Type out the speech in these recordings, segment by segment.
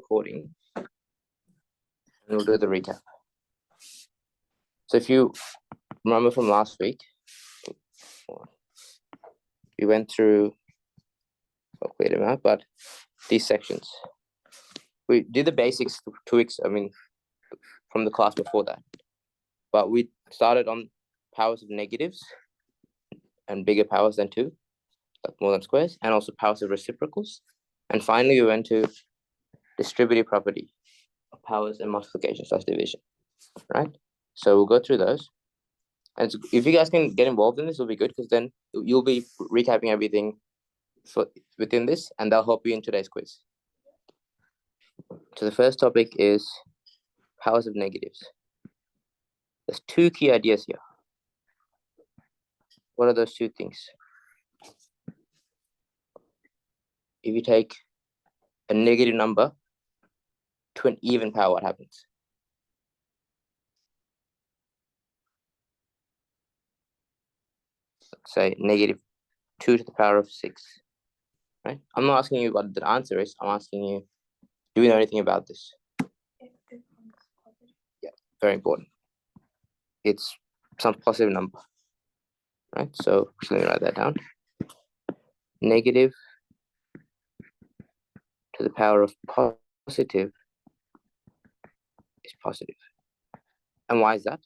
recording and we'll do the recap. So if you remember from last week, we went through, I'll clear them out, but these sections. We did the basics 2 weeks, from the class before that. But we started on powers of negatives and bigger powers than 2, like more than squares, and also powers of reciprocals. And finally, we went to distributive property of powers and multiplication / division, right? So we'll go through those. And if you guys can get involved in this, it'll be good, because then you'll be recapping everything within this, and that'll help you in today's quiz. So the first topic is powers of negatives. There's 2 key ideas here. What are those 2 things? If you take a negative number to an even power, what happens? Let's say negative 2 to the power of 6, right? I'm not asking you what the answer is. I'm asking you, do you know anything about this? Yeah, very important. It's some positive number, right? So let me write that down. Negative to the power of positive is positive. And why is that?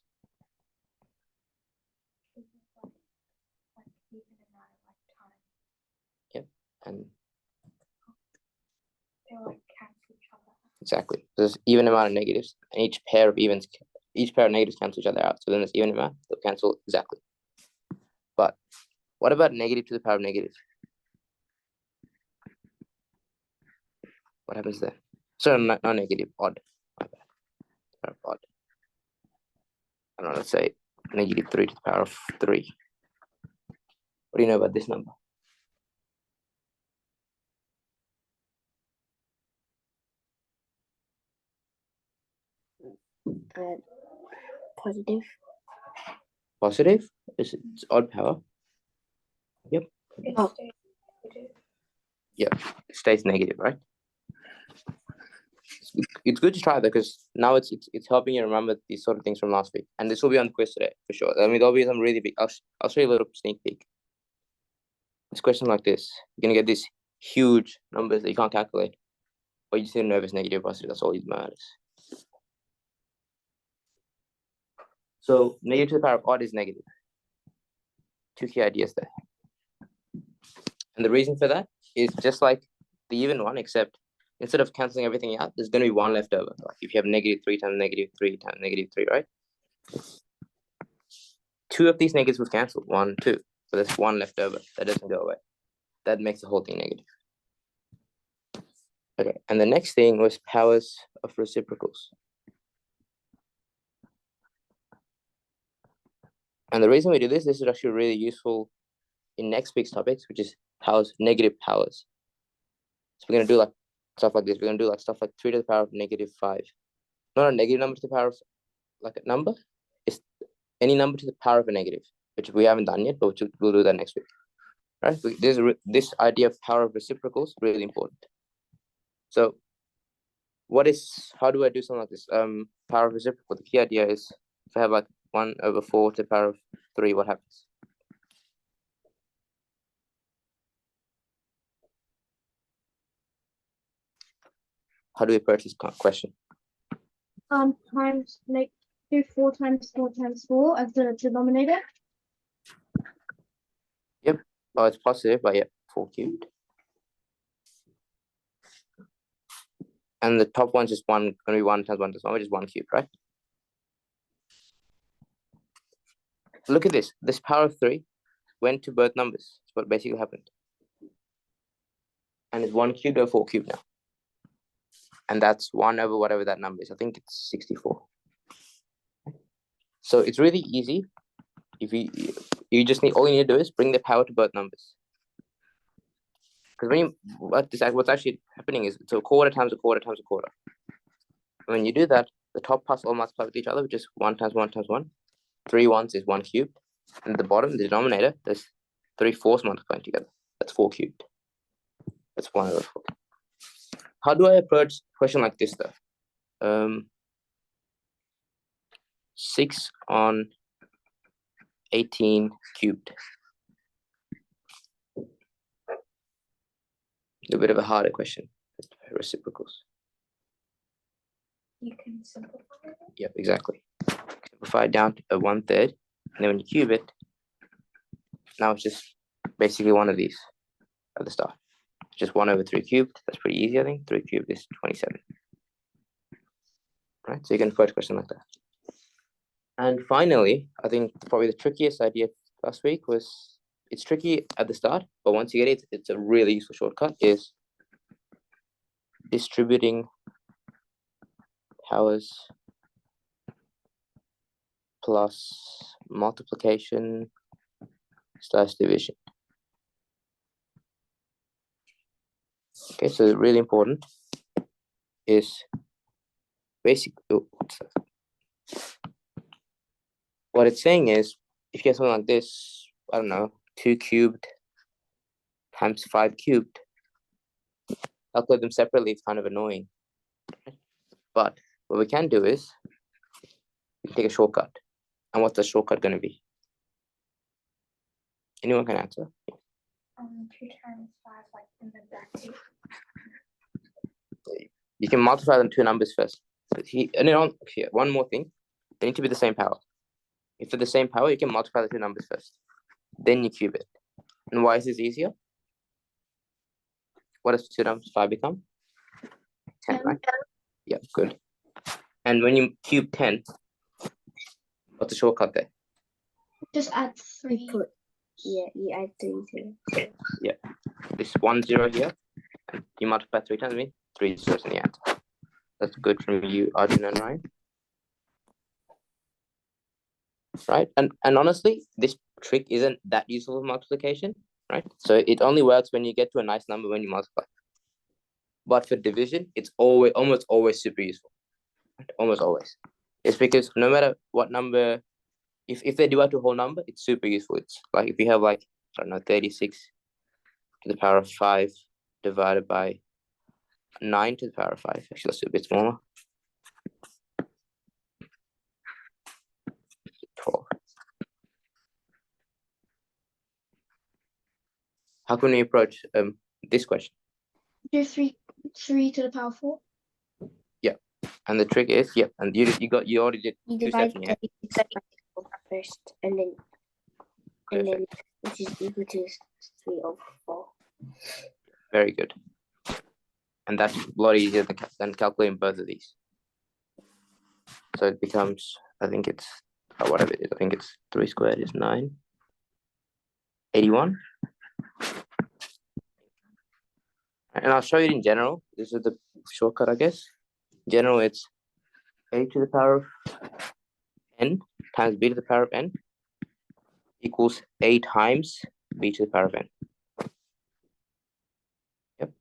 Yep. And exactly. There's even amount of negatives, and each pair of negatives cancel each other out. So then there's even amount, they'll cancel exactly. But what about negative to the power of negative? What happens there? So not negative, odd. My bad. Odd. I don't know, let's say negative 3 to the power of 3. What do you know about this number? Positive. Positive? It's odd power. Yep. Oh. Yep. It stays negative, right? It's good to try that, because now it's helping you remember these sort of things from last week, and this will be on the quiz today for sure. There'll be some really big. I'll show you a little sneak peek. This question like this, you're gonna get these huge numbers that you can't calculate, but you just need to know if it's negative or positive. That's all it matters. So negative to the power of odd is negative. 2 key ideas there, and the reason for that is just like the even one, except instead of canceling everything out, there's going to be 1 left over. Like if you have negative 3 times negative 3 times negative 3, right? 2 of these negatives would cancel, 1, 2. So there's 1 left over. That doesn't go away. That makes the whole thing negative. Okay, and the next thing was powers of reciprocals. And the reason we do this is actually really useful in next week's topics, which is negative powers. So we're going to do like stuff like this. We're going to do like stuff like 3 to the power of negative 5. Not a negative number to the power of like a number. It's any number to the power of a negative, which we haven't done yet, but we'll do that next week. Right? This idea of power of reciprocals is really important. So how do I do something like this? Power of reciprocal. The key idea is if I have like 1/4 to the power of 3, what happens? How do we approach this question? Times do 4 times 4 times 4 as the denominator. Yep. Oh, it's positive, but yeah, 4 cubed. And the top one's just going to be 1 times 1 times 1, which is 1 cubed, right? Look at this. This power of 3 went to both numbers. That's what basically happened. And it's 1 cubed over 4 cubed now. And that's 1 over whatever that number is. I think it's 64. So it's really easy. If you just all you need to do is bring the power to both numbers. Because what's actually happening is it's a quarter times a quarter times a quarter. When you do that, the top parts all multiply with each other, which is 1 times 1 times 1. 3 ones is 1 cubed. And at the bottom, the denominator, there's 3 fourths multiplying together. That's 4 cubed. That's 1/4. how do I approach a question like this though? 6 on 18 cubed. A bit of a harder question. Reciprocals. You can simplify it. Yep, exactly. Simplify it down to a 1/3, and then when you cube it, now it's just basically one of these at the start. Just 1/3 cubed. That's pretty easy, I think. 3 cubed is 27. Right, so you can approach a question like that. And finally, I think probably the trickiest idea last week was, it's tricky at the start, but once you get it, it's a really useful shortcut, is distributing powers plus multiplication slash division. Okay, so really important is basic. Oh, what's that? What it's saying is, if you have something like this, I don't know, 2 cubed times 5 cubed, calculate them separately, it's kind of annoying. But what we can do is, we can take a shortcut. And what's the shortcut going to be? Anyone can answer? 2 times 5, like in the bracket. You can multiply them 2 numbers first. And then here, one more thing. They need to be the same power. If they're the same power, you can multiply the 2 numbers first. Then you cube it. And why is this easier? What does 2 times 5 become? 10, right? Yeah, good. And when you cube 10, what's the shortcut there? Just add 3. You add 3 to it. Yeah. This 1 0 here. And you multiply 3 times, 3 zeros in the answer. That's good from you, Arjun and Ryan. Right? And honestly, this trick isn't that useful for multiplication, right? So it only works when you get to a nice number when you multiply. But for division, it's almost always super useful. Right? Almost always. It's because no matter what number, if they divide to a whole number, it's super useful. It's like if you have like, I don't know, 36 to the power of 5 divided by 9 to the power of 5. Actually, let's do a bit smaller. 12. How can we approach this question? Do 3 to the power 4. Yeah, and the trick is, yeah, and you already did You 2 steps divide in your head. 36 by 4 first, and then which is equal to 3 over 4. Very good. And that's a lot easier than calculating both of these. So it becomes, I think it's, whatever it is, I think it's 3 squared is 9. 81. And I'll show you in general. This is the shortcut, I guess. In general, it's a to the power of n times b to the power of n equals a times b to the power of n. Yep.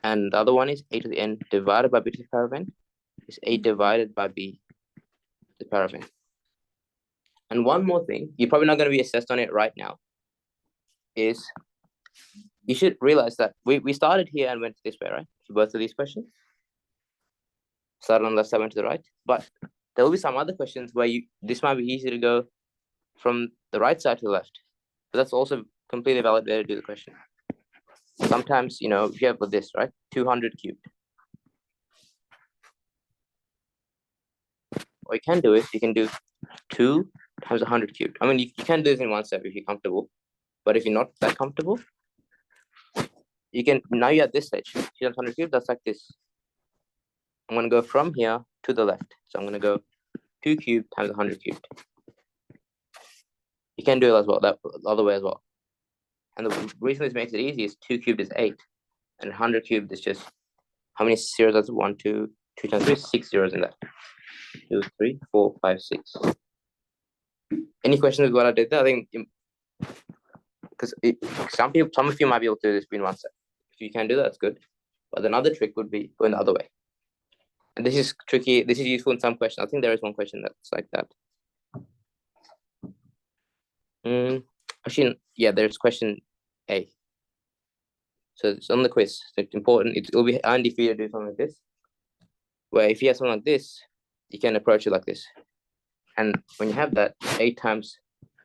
And the other one is a to the n divided by b to the power of n is a divided by b to the power of n. And one more thing, you're probably not going to be assessed on it right now, is you should realize that we started here and went this way, right? For both of these questions. Started on the left side, went to the right. But there will be some other questions where this might be easy to go from the right side to the left. But that's also completely valid way to do the question. Sometimes, you know, if you have this, right? 200 cubed. What you can do is you can do 2 times 100 cubed. I mean, you can do this in one step if you're comfortable. But if you're not that comfortable, you can, now you're at this stage, 2 times 100 cubed, that's like this. I'm going to go from here to the left. So I'm going to go 2 cubed times 100 cubed. You can do it as well, that the other way as well. And the reason this makes it easy is 2 cubed is 8. And 100 cubed is just, how many zeros that's 1, 2, 2 times 3, 6 zeros in that. 2, 3, 4, 5, 6. Any questions with what I did there? I think, because some of you might be able to do this in one step. If you can do that, that's good. But another trick would be going the other way. And this is tricky. This is useful in some questions. I think there is one question that's like that. Actually, yeah, there's question A. So it's on the quiz. So it's important. It will be handy for you to do something like this. Where if you have something like this, you can approach it like this. And when you have that, 8 times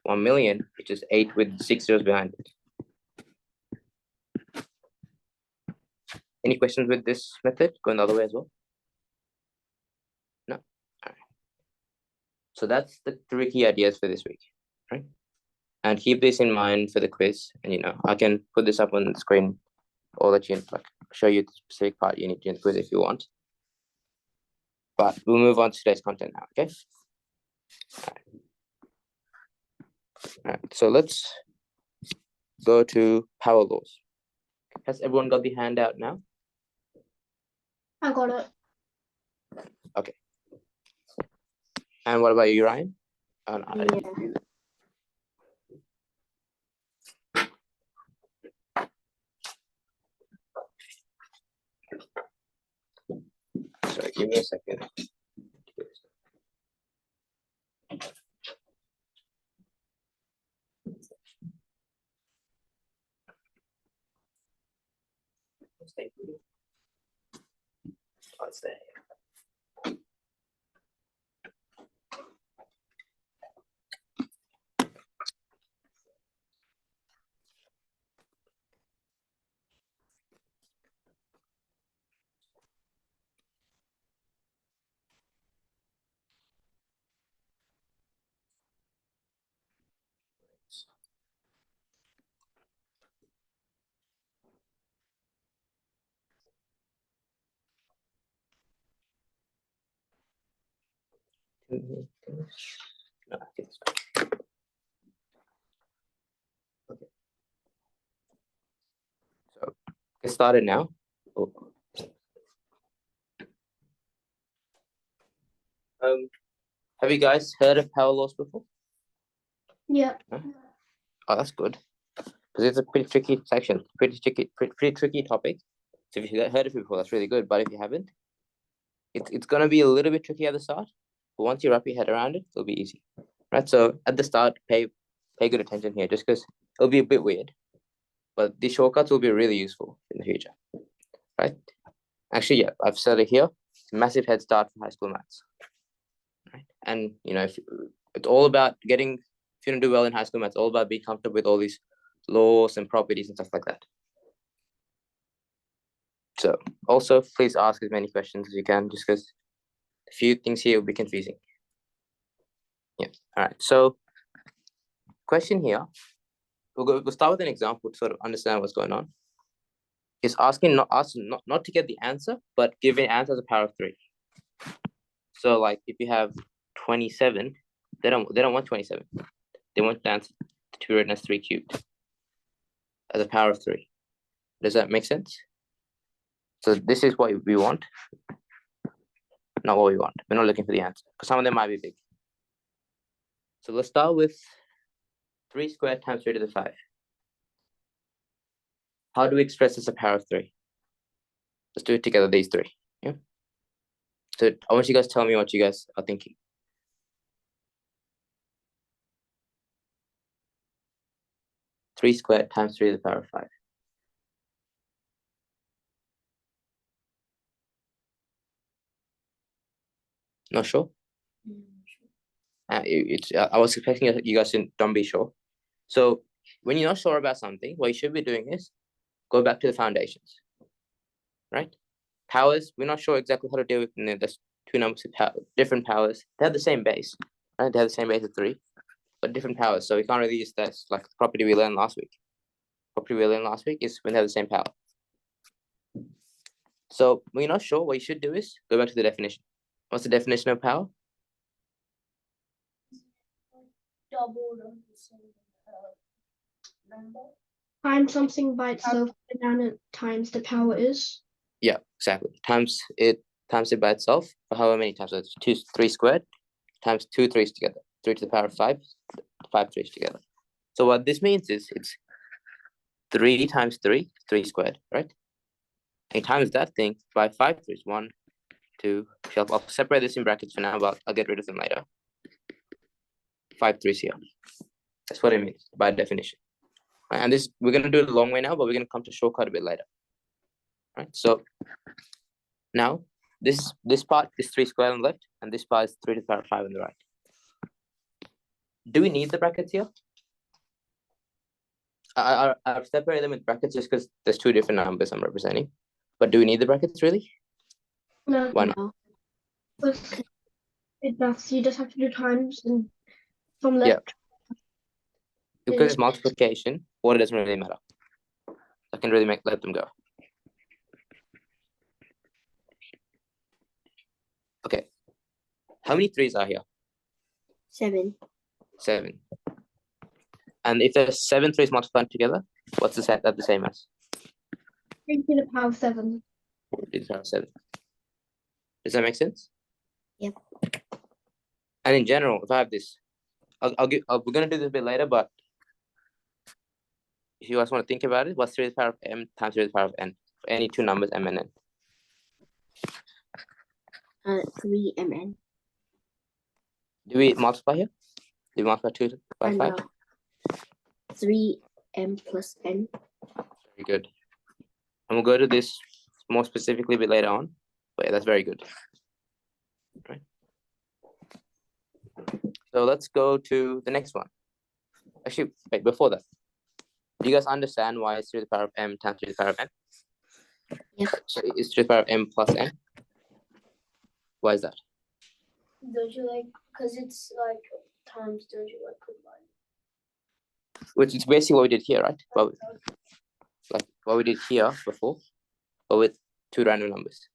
1 million, which is 8 with 6 zeros behind it. Any questions with this method? Going the other way as well? No? All right. So that's the 3 key ideas for this week, right? And keep this in mind for the quiz. And, I can put this up on the screen or let you show you the specific part you need to do in the quiz if you want. But we'll move on to today's content now, okay? All right. So let's go to power laws. Has everyone got the handout now? I got it. Okay. And what about you, Ryan? Oh, no, I didn't Yeah. do that. Sorry, give me a second. Oh, it's there. No, okay. Okay. So get started now. Oh. Have you guys heard of power laws before? Yeah. Oh, that's good. Because it's a pretty tricky section, pretty tricky topic. So if you heard of it before, that's really good. But if you haven't, it's gonna be a little bit tricky at the start. But once you wrap your head around it, it'll be easy, right? So at the start, pay good attention here, just because it'll be a bit weird. But these shortcuts will be really useful in the future, right? Actually, yeah, I've said it here. It's a massive head start for high school maths, right? And if it's all about getting, if you want to do well in high school maths, it's all about being comfortable with all these laws and properties and stuff like that. So also, please ask as many questions as you can, just because a few things here will be confusing. Yeah. All right. So, question here. We'll start with an example to sort of understand what's going on. It's asking not to get the answer, but give an answer as a power of 3. So, like if you have 27, they don't want 27. They want the answer to be written as 3 cubed as a power of 3. Does that make sense? So this is what we want, not what we want. We're not looking for the answer because some of them might be big. So let's start with 3 squared times 3 to the 5. How do we express this as a power of 3? Let's do it together, these 3. Yeah. So I want you guys to tell me what you guys are thinking. Three squared times 3 to the power of 5. Not sure? I was expecting you guys to don't be sure. So when you're not sure about something, what you should be doing is go back to the foundations, right? Powers, we're not sure exactly how to deal with there's 2 numbers of different powers. They have the same base, right? They have the same base of 3, but different powers. So we can't really use that like the property we learned last week. Property we learned last week is when they have the same power. So when you're not sure, what you should do is go back to the definition. What's the definition of power? Double the same number. Times something by itself, and then it times the power is. Yeah, exactly. Times it by itself for however many times. So it's 3 squared times 2 3's together. 3 to the power of 5, 5 3's together. So what this means is it's 3 times 3, 3 squared, right? And times that thing by 5 3's 1, 2. I'll separate this in brackets for now, but I'll get rid of them later. 5 3's here. That's what it means by definition, Right? And this, we're going to do it a long way now, but we're going to come to shortcut a bit later. Right? So now this part is 3 squared on the left, and this part is 3 to the power of 5 on the right. Do we need the brackets here? I've separated them with brackets just because there's 2 different numbers I'm representing. But do we need the brackets really? No, Why not? No. because it maths, you just have to do times and from Yeah. left. Because it's multiplication, order doesn't really matter. I can really let them go. Okay. How many 3s are here? 7. 7. And if there's 7 3s multiplied together, what's the set that the same as? 3 to the power of 7. 3 to the power of 7. Does that make sense? Yep. And in general, if I have this, we're gonna do this a bit later, but if you guys want to think about it, what's 3 to the power of m times 3 to the power of n for any 2 numbers m and n? 3mn. Do we multiply here? Do we multiply 2 by 5? 3m plus n. Very good. And we'll go to this more specifically a bit later on. But yeah, that's very good. Right. So let's go to the next one. Actually, wait, before that, do you guys understand why it's 3 to the power of m times 3 to the power of n? Yep. So it's 3 to the power of m plus n. Why is that? Don't you like, because it's like times, don't you like combine? Which is basically what we did here, right? But like what we did here before, but with 2 random numbers.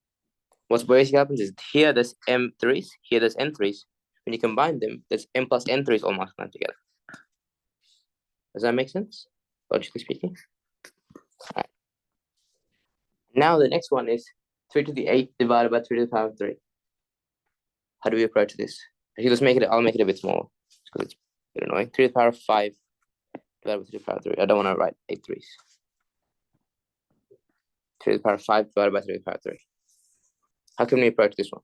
What's basically happens is here there's m3s, here there's n3s. When you combine them, there's m plus n3s all multiplied together. Does that make sense? Logically speaking. All right. Now the next one is 3 to the 8 divided by 3 to the power of 3. How do we approach this? Actually, I'll make it a bit smaller because it's a bit annoying. 3 to the power of 5 divided by 3 to the power of 3. I don't want to write 8 3s. 3 to the power of 5 divided by 3 to the power of 3. How can we approach this one?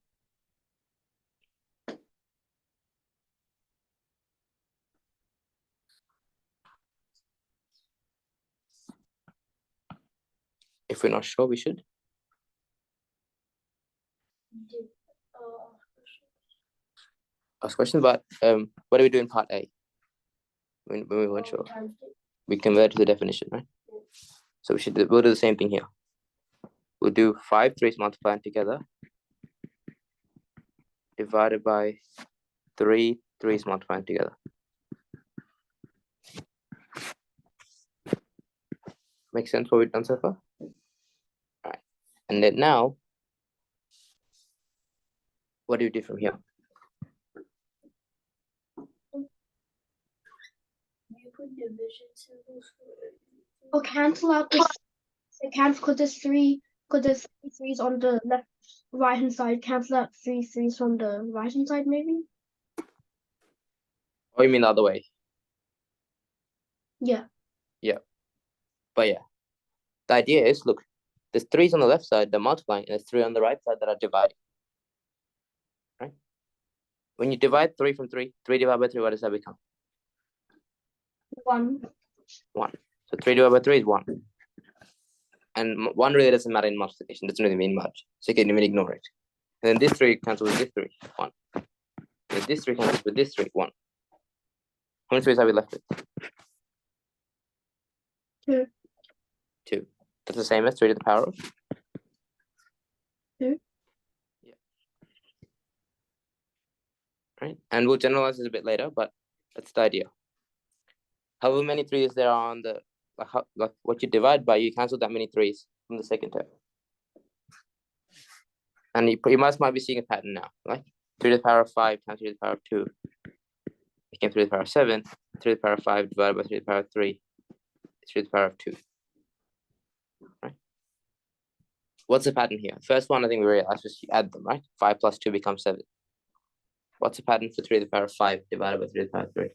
If we're not sure, we should. Ask question, but what do we do in part A? When we weren't sure. We convert to the definition, right? So we'll do the same thing here. We'll do 5 3s multiplied together divided by 3 3s multiplied together. Make sense what we've done so far? All right. And then now, what do you do from here? You put division symbols for cancel out this. Cancel because there's 3 3s on the left right hand side. Cancel out 3 3s from the right hand side, maybe. Oh, you mean the other way? Yeah. Yeah. But yeah, the idea is, look, there's 3s on the left side, they're multiplying, and there's 3 on the right side that are dividing. Right? When you divide 3 from 3, 3 divided by 3, what does that become? 1. 1. So 3 divided by 3 is 1. And 1 really doesn't matter in multiplication, doesn't really mean much. So you can even ignore it. And then this 3 cancels with this 3, 1. And this 3 cancels with this 3, 1. How many 3s are we left with? 2. 2. That's the same as 3 to the power of 2. Yeah. Right? And we'll generalize this a bit later, but that's the idea. However many 3s there are on the, like what you divide by, you cancel that many 3s from the second term. And you might be seeing a pattern now, right? 3 to the power of 5 times 3 to the power of 2 became 3 to the power of 7. 3 to the power of 5 divided by 3 to the power of 3 is 3 to the power of 2. Right? What's the pattern here? First one, I think we realized was you add them, right? 5 plus 2 becomes 7. What's the pattern for 3 to the power of 5 divided by 3 to the power of 3?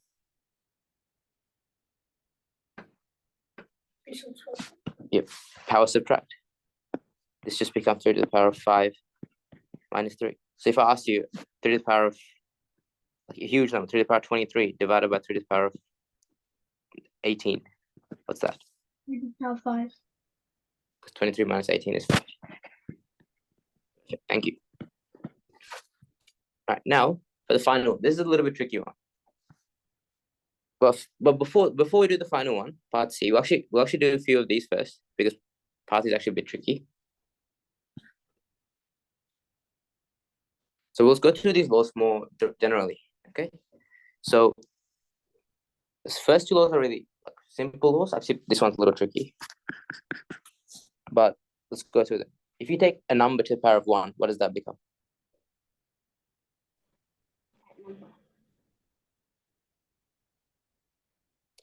Yep, power subtract. This just becomes 3 to the power of 5 minus 3. So if I ask you 3 to the power of, like a huge number, 3 to the power of 23 divided by 3 to the power of 18, What's that? 3 to the power 5. Because 23 minus 18 is 5. Okay, thank you. All right, now for the final one. This is a little bit tricky one. But before we do the final one, part C, we'll actually do a few of these first because part C is actually a bit tricky. So we'll go through these laws more generally. Okay. So the first two laws are really simple laws. Actually, this one's a little tricky. But let's go through them. If you take a number to the power of 1, what does that become?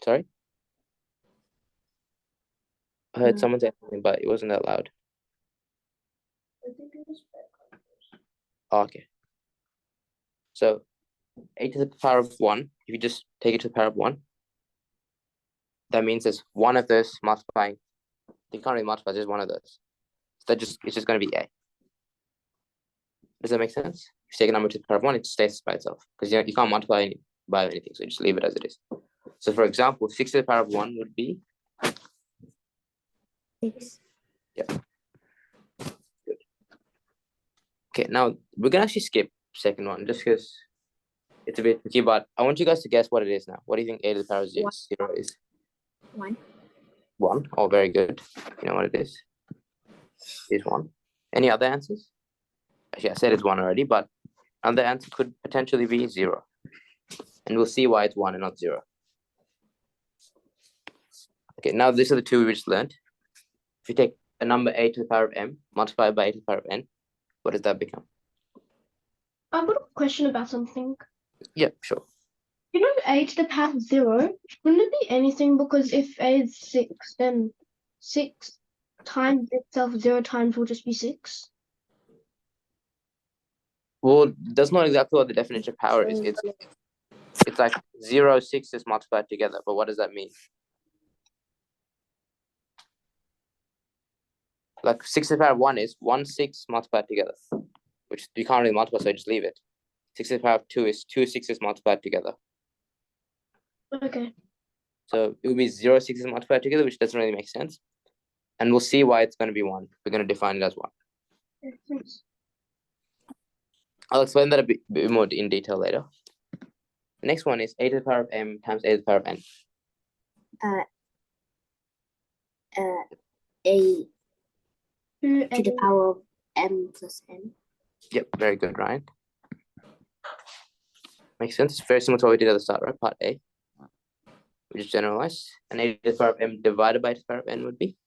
Sorry? I heard someone say something, but it wasn't that loud. Oh, okay. So 8 to the power of 1, if you just take it to the power of 1, that means there's one of those multiplying. You can't really multiply, just one of those. So it's just going to be A. Does that make sense? If you take a number to the power of 1, it stays by itself because you can't multiply by anything, so you just leave it as it is. So for example, 6 to the power of 1 would be 6. Yeah. Good. Okay, now we're gonna actually skip second one just because it's a bit tricky, but I want you guys to guess what it is now. What do you think A to the power of 0 is? 1. 1. Oh, very good. You know what it is? It is 1. Any other answers? Actually, I said it's 1 already, but another answer could potentially be 0. And we'll see why it's 1 and not 0. Okay, now these are the two we just learned. If you take a number A to the power of m, multiply by A to the power of n, what does that become? I've got a question about something. Yeah, sure. You know, A to the power of 0, wouldn't it be anything? Because if A is 6, then 6 times itself 0 times will just be 6. Well, that's not exactly what the definition of power is. It's like 0, 6 is multiplied together, but what does that mean? Like 6 to the power of 1 is 1 6 multiplied together, which you can't really multiply, so just leave it. 6 to the power of 2 is 2 6s multiplied together. Okay. So it would be 0 6s multiplied together, which doesn't really make sense. And we'll see why it's going to be 1. We're going to define it as 1. Okay, thanks. I'll explain that a bit more in detail later. The next one is A to the power of m times A to the power of n. A to the power of m plus n. Yep, very good, Ryan. Makes sense. It's very similar to what we did at the start, right? Part A. We just generalize. And A to the power of m divided by A to the power of n would be?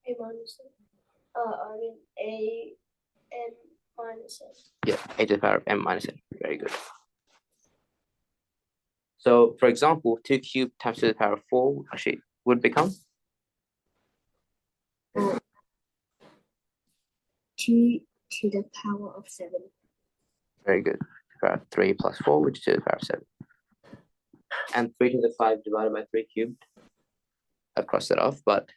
A minus n. A m minus n. Yeah, A to the power of m minus n. Very good. So, for example, 2 cubed times 2 to the power of 4 actually would become? 2 to the power of 7. Very good. Power of 3 plus 4, which is 2 to the power of 7. And 3 to the 5 divided by 3 cubed. I've crossed it off, but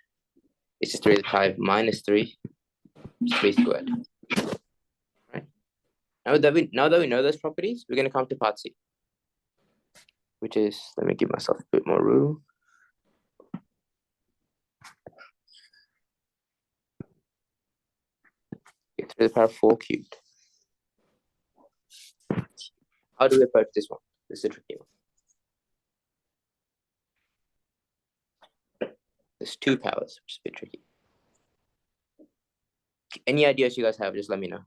it's just 3 to the 5 minus 3, 3 squared. Right? Now that we know those properties, we're going to come to part C, which is, let me give myself a bit more room. Get 3 to the power of 4 cubed. How do we approach this one? This is a tricky one. There's 2 powers, which is a bit tricky. Any ideas you guys have, just let me know.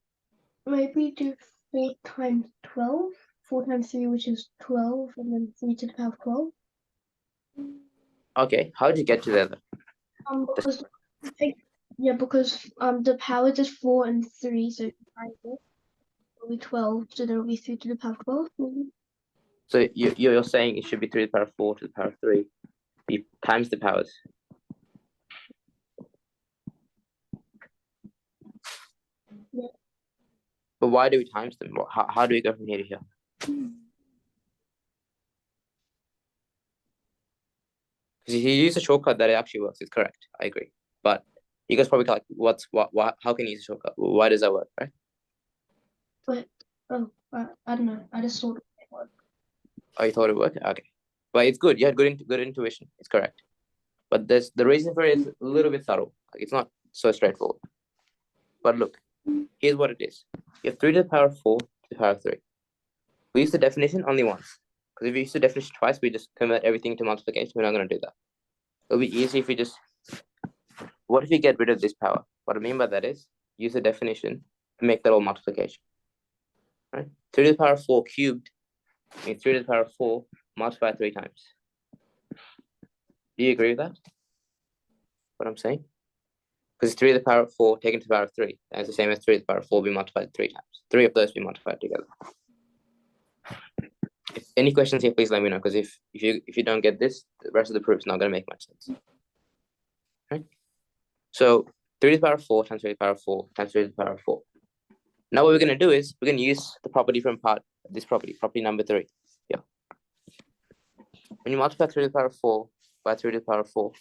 Maybe do 4 times 12. 4 times 3, which is 12, and then 3 to the power of 12. Okay, how did you get to that? Because the powers is 4 and 3, so it'll be 12, so there will be 3 to the power of 12. Maybe. So you're saying it should be 3 to the power of 4 to the power of 3. You times the powers. Yeah. But why do we times them? How do we go from here to here? Because if you use a shortcut, that it actually works. It's correct. I agree. But you guys probably like, what? How can you use a shortcut? Why does that work, right? But I don't know. I just thought it worked. Oh, you thought it worked? Okay. But it's good. You had good intuition. It's correct. But the reason for it is a little bit subtle. Like it's not so straightforward. But look, here's what it is. You have 3 to the power of 4 to the power of 3. We use the definition only once. Because if we use the definition twice, we just convert everything to multiplication. We're not going to do that. It'll be easy if we just... What if we get rid of this power? What I mean by that is, use the definition to make that all multiplication. Right? 3 to the power of 4 cubed means 3 to the power of 4 multiplied 3 times. Do you agree with that? What I'm saying? Because 3 to the power of 4 taken to the power of 3. That's the same as 3 to the power of 4 being multiplied 3 times. 3 of those be multiplied together. If any questions here, please let me know. Because if you don't get this, the rest of the proof is not going to make much sense. Right? So 3 to the power of 4 times 3 to the power of 4 times 3 to the power of 4. Now what we're going to do is we're going to use the property from this property number 3. Yeah. When you multiply 3 to the power of 4 by 3 to the power of 4,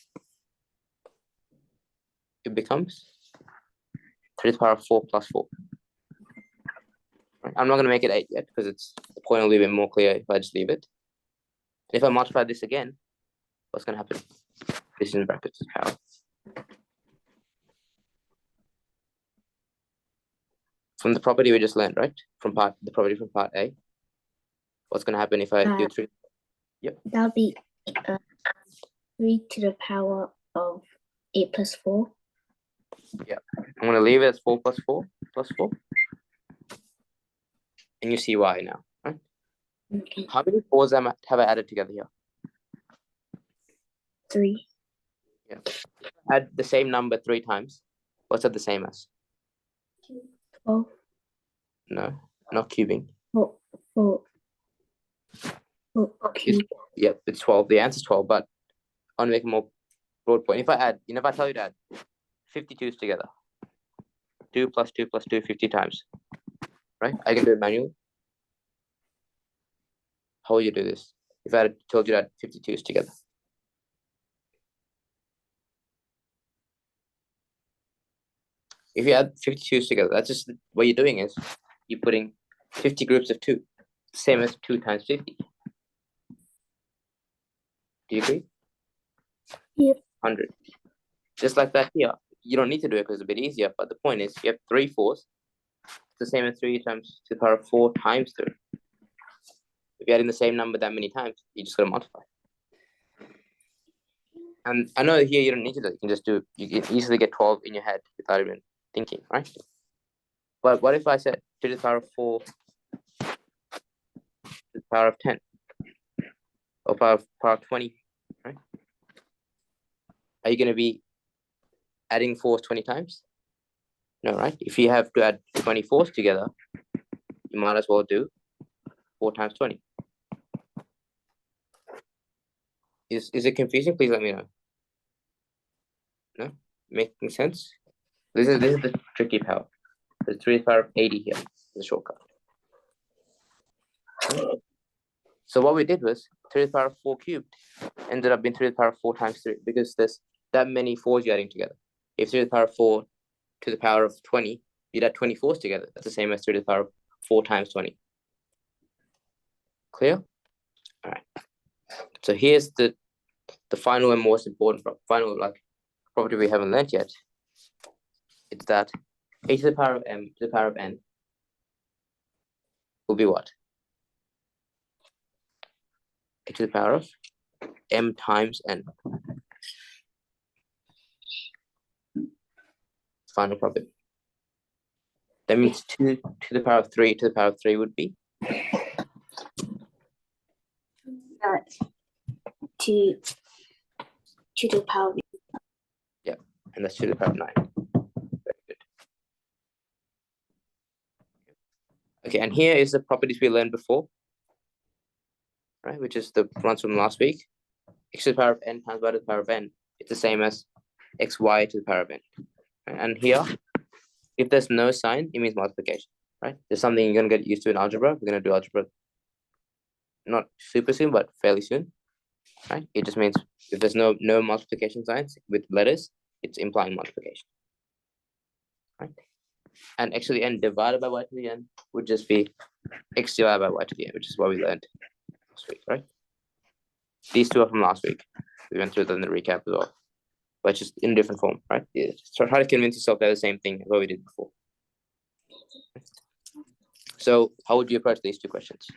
it becomes 3 to the power of 4 plus 4. Right? I'm not going to make it 8 yet because the point will be a bit more clear if I just leave it. If I multiply this again, what's going to happen? This is in brackets power. From the property we just learned, right? The property from part A. What's going to happen if I do 3? Yep. That'll be 3 to the power of 8 plus 4. Yeah. I'm going to leave it as 4 plus 4 plus 4. And you see why now, right? Okay. How many 4s have I added together here? 3. Yeah. Add the same number 3 times. What's that the same as? 12. No, not cubing. 4. Cube. Yep, it's 12. The answer is 12, but I want to make a more broad point. If I tell you to add 52s together, 2 plus 2 plus 2, 50 times, right? I can do it manually. How will you do this? If I had told you to add 52s together. If you add 52s together, that's just what you're doing is you're putting 50 groups of 2, same as 2 times 50. Do you agree? Yep. 100. Just like that here. You don't need to do it because it's a bit easier, but the point is you have 3 4s. It's the same as 3 times to the power of 4 times 3. If you're adding the same number that many times, you just got to multiply. And I know here you don't need to do it. You can just do, you can easily get 12 in your head without even thinking, right? But what if I said 2 to the power of 4 to the power of 10 or power of 20, right? Are you going to be adding 4s 20 times? No, right? If you have to add 24s together, you might as well do 4 times 20. Is it confusing? Please let me know. No? Making sense? This is the tricky power. There's 3 to the power of 80 here, the shortcut. So what we did was 3 to the power of 4 cubed ended up being 3 to the power of 4 times 3 because there's that many 4s you're adding together. If 3 to the power of 4 to the power of 20, you'd add 24s together. That's the same as 3 to the power of 4 times 20. Clear? All right. So here's the final and most important property we haven't learned yet. It's that a to the power of m to the power of n will be what? A to the power of m times n. Final property. That means 2 to the power of 3 to the power of 3 would be? 2 to the power of... Yeah, and that's 2 to the power of 9. Very good. Okay, and here is the properties we learned before, right? Which is the ones from last week. X to the power of n times y to the power of n. It's the same as xy to the power of n. And here, if there's no sign, it means multiplication, right? There's something you're going to get used to in algebra. We're going to do algebra not super soon, but fairly soon, right? It just means if there's no multiplication signs with letters, it's implying multiplication, right? And actually n divided by y to the n would just be x divided by y to the n, which is what we learned last week, right? These two are from last week. We went through them in the recap as well, but just in different form, right? Yeah. So try to convince yourself they're the same thing as what we did before. So how would you approach these two questions?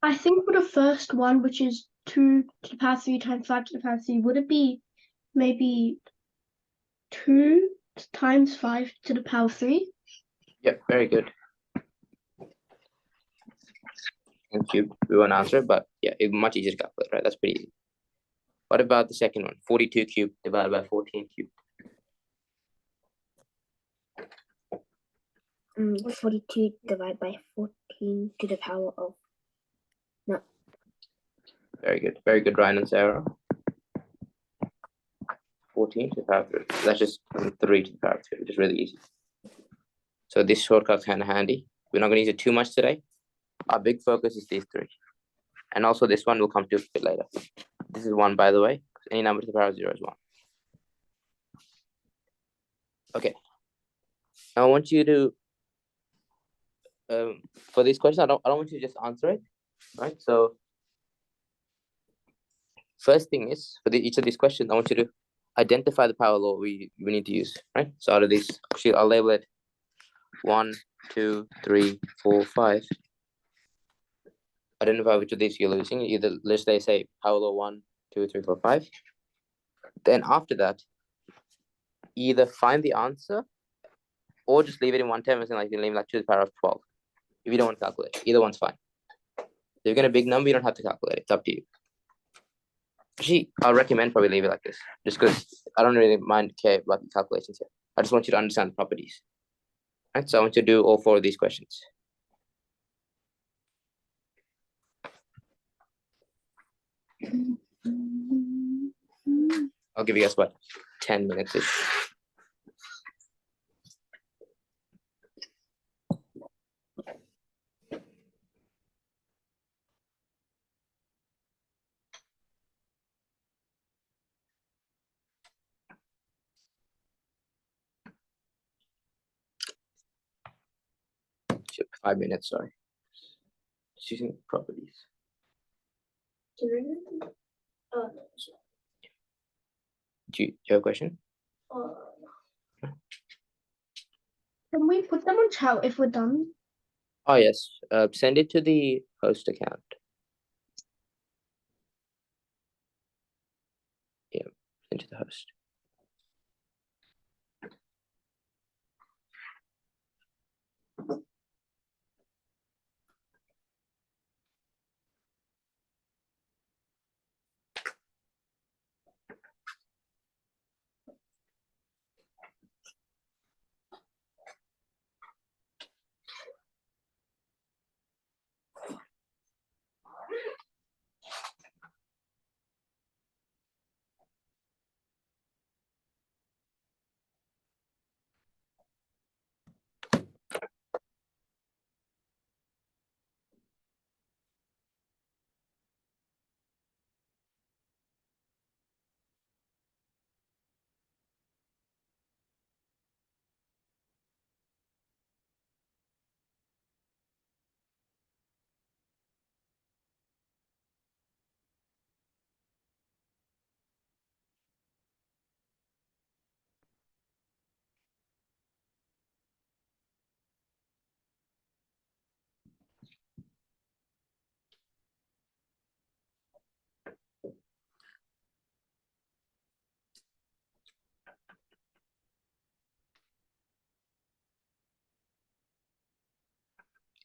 I think for the first one, which is 2 to the power 3 times 5 to the power 3, would it be maybe 2 times 5 to the power 3? Yep, very good. And cube, we won't answer it, but yeah, it's much easier to calculate, right? That's pretty easy. What about the second one? 42 cubed divided by 14 cubed. 42 divided by 14 to the power of. No. Very good, Ryan and Sarah. 14 to the power of 3. That's just 3 to the power of 3, which is really easy. So this shortcut's kind of handy. We're not going to use it too much today. Our big focus is these three. And also this one will come to a bit later. This is 1, by the way. Any number to the power of 0 is 1. Okay. Now I want you to, for these questions, I don't want you to just answer it, right? So first thing is, for each of these questions, I want you to identify the power law we need to use, right? So out of these, actually, I'll label it 1, 2, 3, 4, 5. Identify which of these you're using. Either let's say power law 1, 2, 3, 4, 5. Then after that, either find the answer or just leave it in one term, as in like you leave like 2 to the power of 12. If you don't want to calculate, either one's fine. If you get a big number, you don't have to calculate it. It's up to you. Actually, I'll recommend probably leave it like this, just because I don't really care about the calculations here. I just want you to understand the properties. Right, so I want you to do all 4 of these questions. I'll give you guys what, 10 minutes ish. Should 5 minutes, sorry. Just using properties. Do you have a question? Can we put them on chat if we're done? Oh yes, send it to the host account. Yeah, send to the host.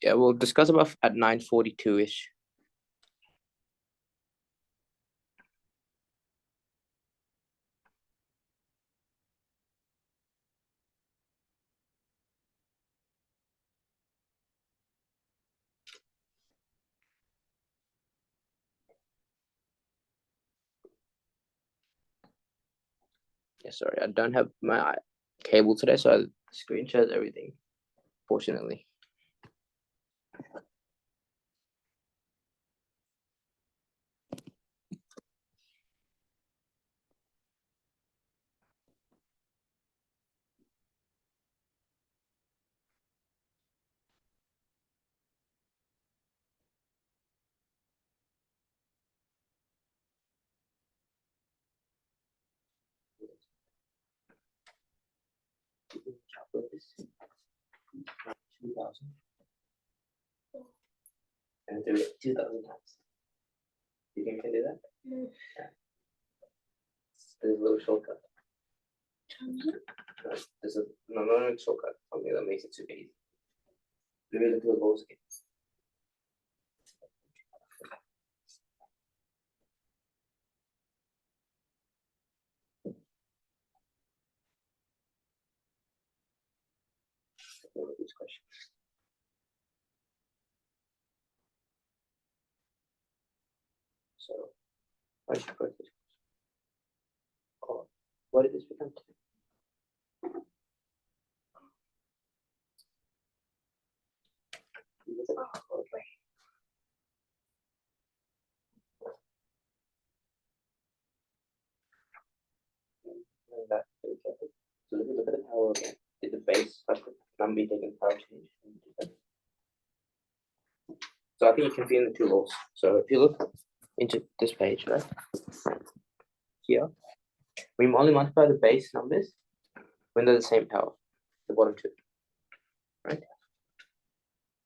Yeah, we'll discuss about at 9:42-ish. Yeah, sorry, I don't have my cable today, so I screen shared everything, fortunately. calculate this. 2,000. And do it 2,000 times. You think you can do that? Mm. Yeah. There's a little shortcut. There's a no shortcut. Something that makes it super easy. Let me look at the balls again. This question. So, why should I put this? Oh, what did this become? Oh, okay. That, okay. So let me look at the power again. Did the base have the number taken power change? So I think you can see in the two laws. So if you look into this page, right? Here, we only multiply the base numbers when they're the same power, the bottom two, right?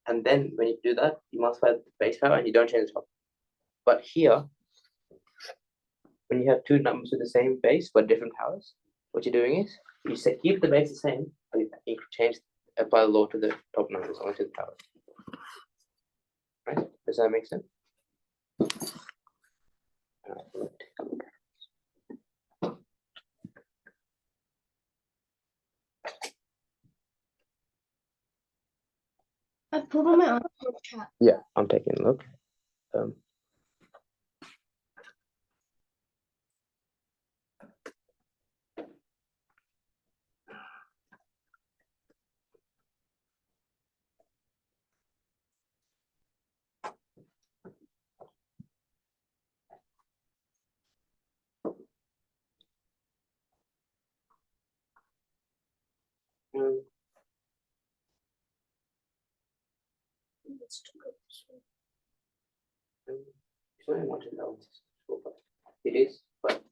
And then when you do that, you multiply the base power and you don't change the top. But here, when you have two numbers with the same base but different powers, what you're doing is you say keep the base the same, but you change apply the law to the top numbers onto the power. Right? Does that make sense? I put on my answer chat. Yeah, I'm taking a look. Let's check out this one. It's only one to know. It is, but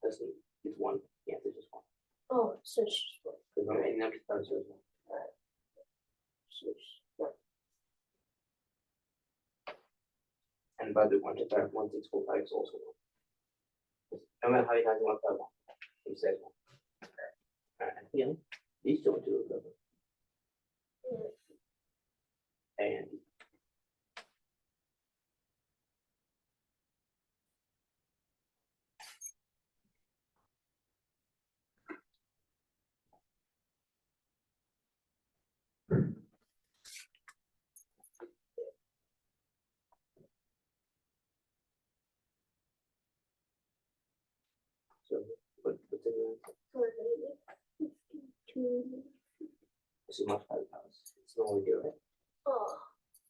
doesn't. It's one. Yeah, it's just one. Oh, so it's just one. Because I'm in number times as well. So it's one. And by the 1 to 5, 1645 is also one. No matter how you have 1 by 1, it says one. And here, these two are two together. And so what's the this is multiply the powers. It's not only here, right? Oh.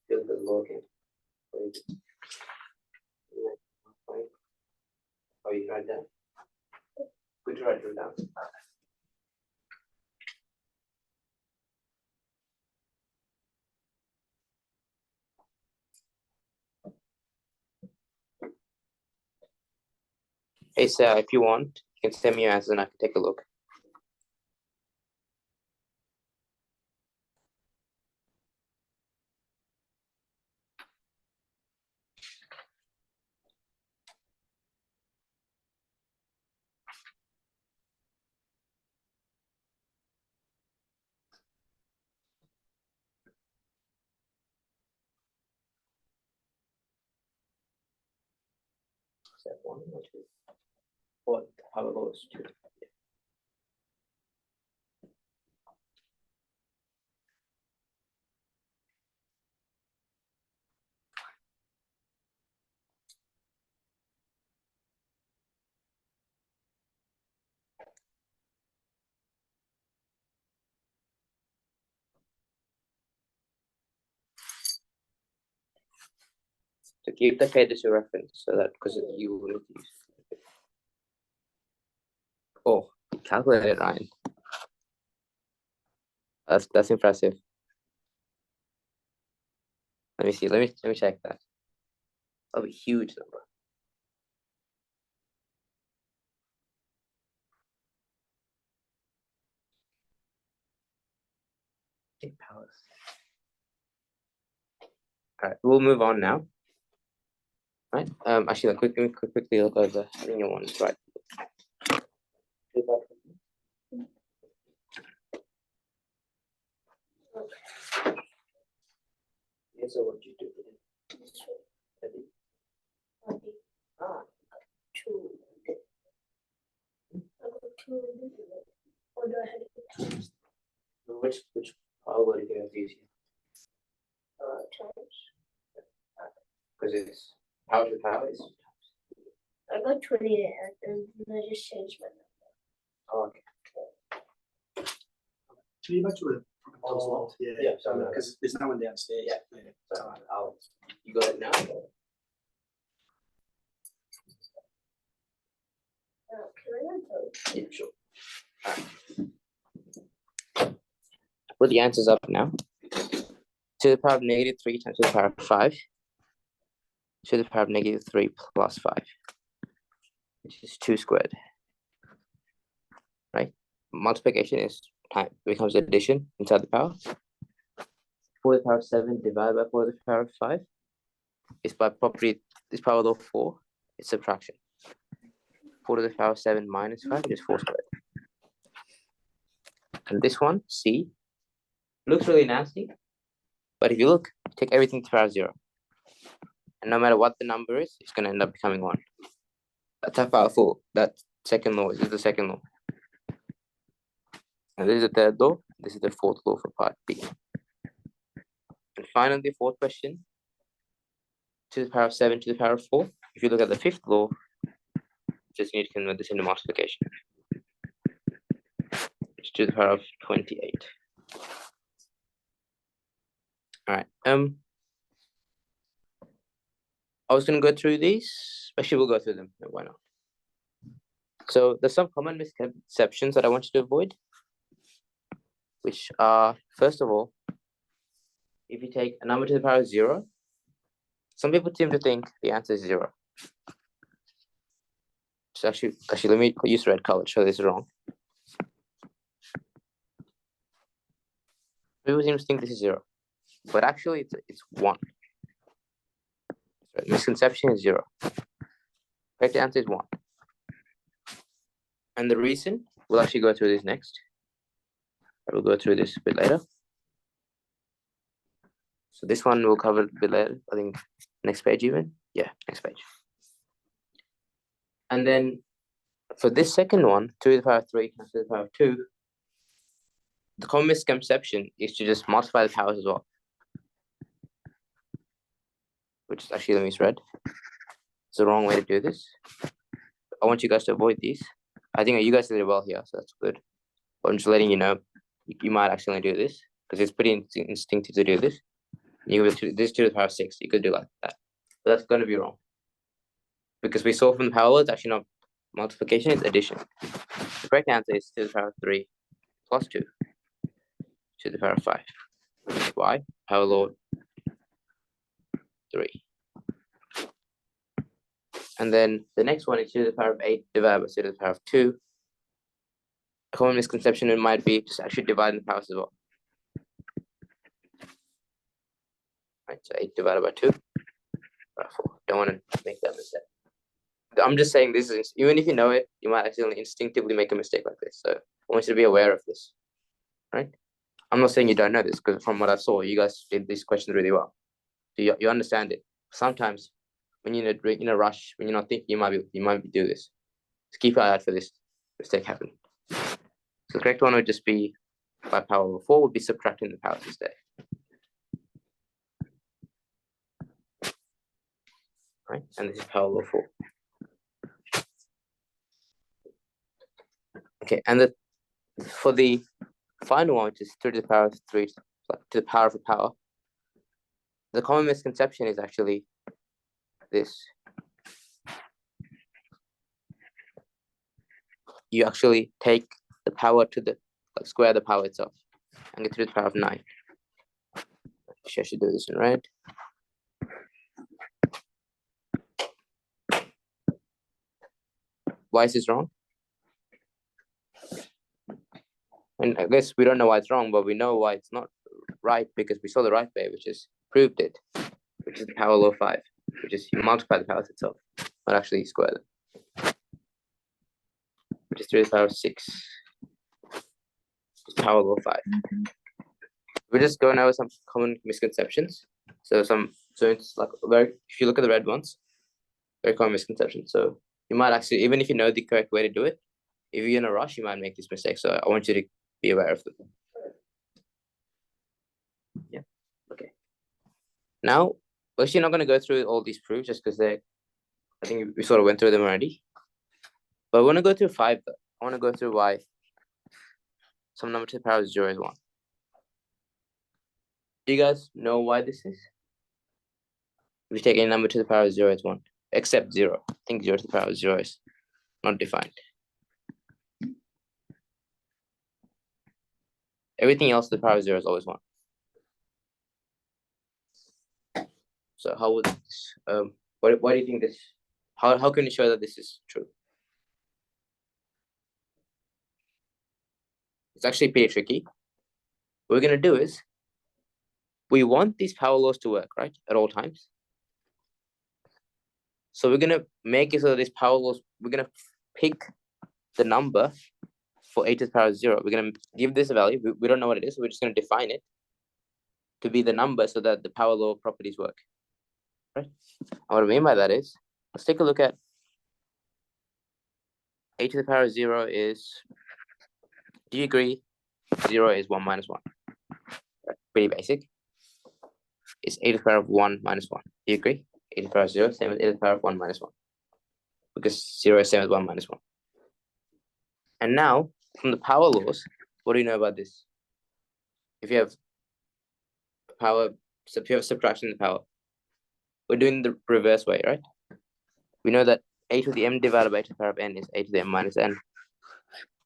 Feel the law again. Oh, you write that? Good to write it down. Hey, Sarah, if you want, you can send me your answers and I can take a look. Step 1 or 2? What? How it goes to? So keep the page as your reference so that because you will use. Oh, calculate it, Ryan. That's impressive. Let me see. Let me check that. That'll be a huge number. 8 powers. All right, we'll move on now. Right. Actually, quickly look over. I think your one is right. Yeah, so what you do? Ah, Two. I got two. Or do I have to which power do you have easier? times? Because it's power to power is. I got 28 and I just changed my number. Oh, okay. Can you go to it? Oh, Yeah, yeah, sorry. because there's no one downstairs. Yeah. So, You got it now? Can I go? Yeah, sure. Put the answers up now. To the power of -3 times to the power of 5. To the power of -3 plus 5. Which is 2 squared. Right? Multiplication is time becomes addition inside the power. 4 to the power of 7 divided by 4 to the power of 5 is by property, this power law 4, it's subtraction. 4 to the power of 7 minus 5 is 4 squared. And this one, C, looks really nasty, but if you look, take everything to the power of 0. And no matter what the number is, it's going to end up becoming 1. That's how powerful that second law is. This is the second law. And this is the third law. This is the fourth law for part B. And finally, the fourth question, to the power of 7 to the power of 4. If you look at the fifth law, just need to convert this into multiplication. It's to the power of 28. All right. I was going to go through these. Actually, we'll go through them. Why not? So there's some common misconceptions that I want you to avoid, which are, first of all, if you take a number to the power of 0, some people seem to think the answer is 0. So actually, let me use red color to show this is wrong. People seem to think this is 0, but actually it's 1. So misconception is 0. Correct answer is 1. And the reason, we'll actually go through this next. I will go through this a bit later. So this one we'll cover a bit later. I think next page even. Yeah, next page. And then for this second one, 2 to the power of 3 times 2 to the power of 2, the common misconception is to just multiply the powers as well. Which is actually, let me misread. It's the wrong way to do this. I want you guys to avoid these. I think you guys did it well here, so that's good. But I'm just letting you know, you might accidentally do this, because it's pretty instinctive to do this. You could this 2 to the power of 6, you could do like that. But that's going to be wrong. Because we saw from the power law, it's actually not multiplication, it's addition. The correct answer is 2 to the power of 3 plus 2 to the power of 5. Why? Power law 3. And then the next one is 2 to the power of 8 divided by 2 to the power of 2. A common misconception it might be just actually dividing the powers as well. Right, so 8 divided by 2, by 4. Don't want to make that mistake. I'm just saying this is, even if you know it, you might accidentally instinctively make a mistake like this. So I want you to be aware of this, right? I'm not saying you don't know this, because from what I saw, you guys did these questions really well. So you understand it. Sometimes when you're in a rush, when you're not thinking, you might do this. Just keep an eye out for this mistake happening. So the correct one would just be, by power over 4, would be subtracting the powers instead. Right, and this is power over 4. Okay, and for the final one, which is 3 to the power of 3 to the power of a power, the common misconception is actually this. You actually take the power to the, square the power itself, and get 3 to the power of 9. Actually, I should do this in red. Why is this wrong? And I guess we don't know why it's wrong, but we know why it's not right because we saw the right way, which is proved it, which is the power law 5, which is you multiply the powers itself, not actually square them, which is 3 to the power of 6. It's power law 5. We're just going over some common misconceptions. So it's like if you look at the red ones, very common misconception. So you might actually, even if you know the correct way to do it, if you're in a rush, you might make this mistake. So I want you to be aware of them. Yeah. Okay. Now, we're actually not going to go through all these proofs just because I think we sort of went through them already. But I want to go through 5 though. I want to go through why some number to the power of 0 is 1. Do you guys know why this is? If you take any number to the power of 0, it's 1. Except 0. I think 0 to the power of 0 is not defined. Everything else to the power of 0 is always 1. So how would this, why do you think this, how can you show that this is true? It's actually pretty tricky. What we're going to do is, we want these power laws to work, right? At all times. So we're going to make it so that these power laws, we're going to pick the number for a to the power of 0. We're going to give this a value. We don't know what it is. So we're just going to define it to be the number so that the power law properties work. Right? And what I mean by that is, let's take a look at a to the power of 0 is, do you agree 0 is 1 minus 1? Right? Pretty basic. It's a to the power of 1 minus 1. Do you agree? A to the power of 0, same as a to the power of 1 minus 1. Because 0 is same as 1 minus 1. And now, from the power laws, what do you know about this? If you have power, so if you have subtraction in the power, we're doing the reverse way, right? We know that a to the m divided by a to the power of n is a to the m minus n.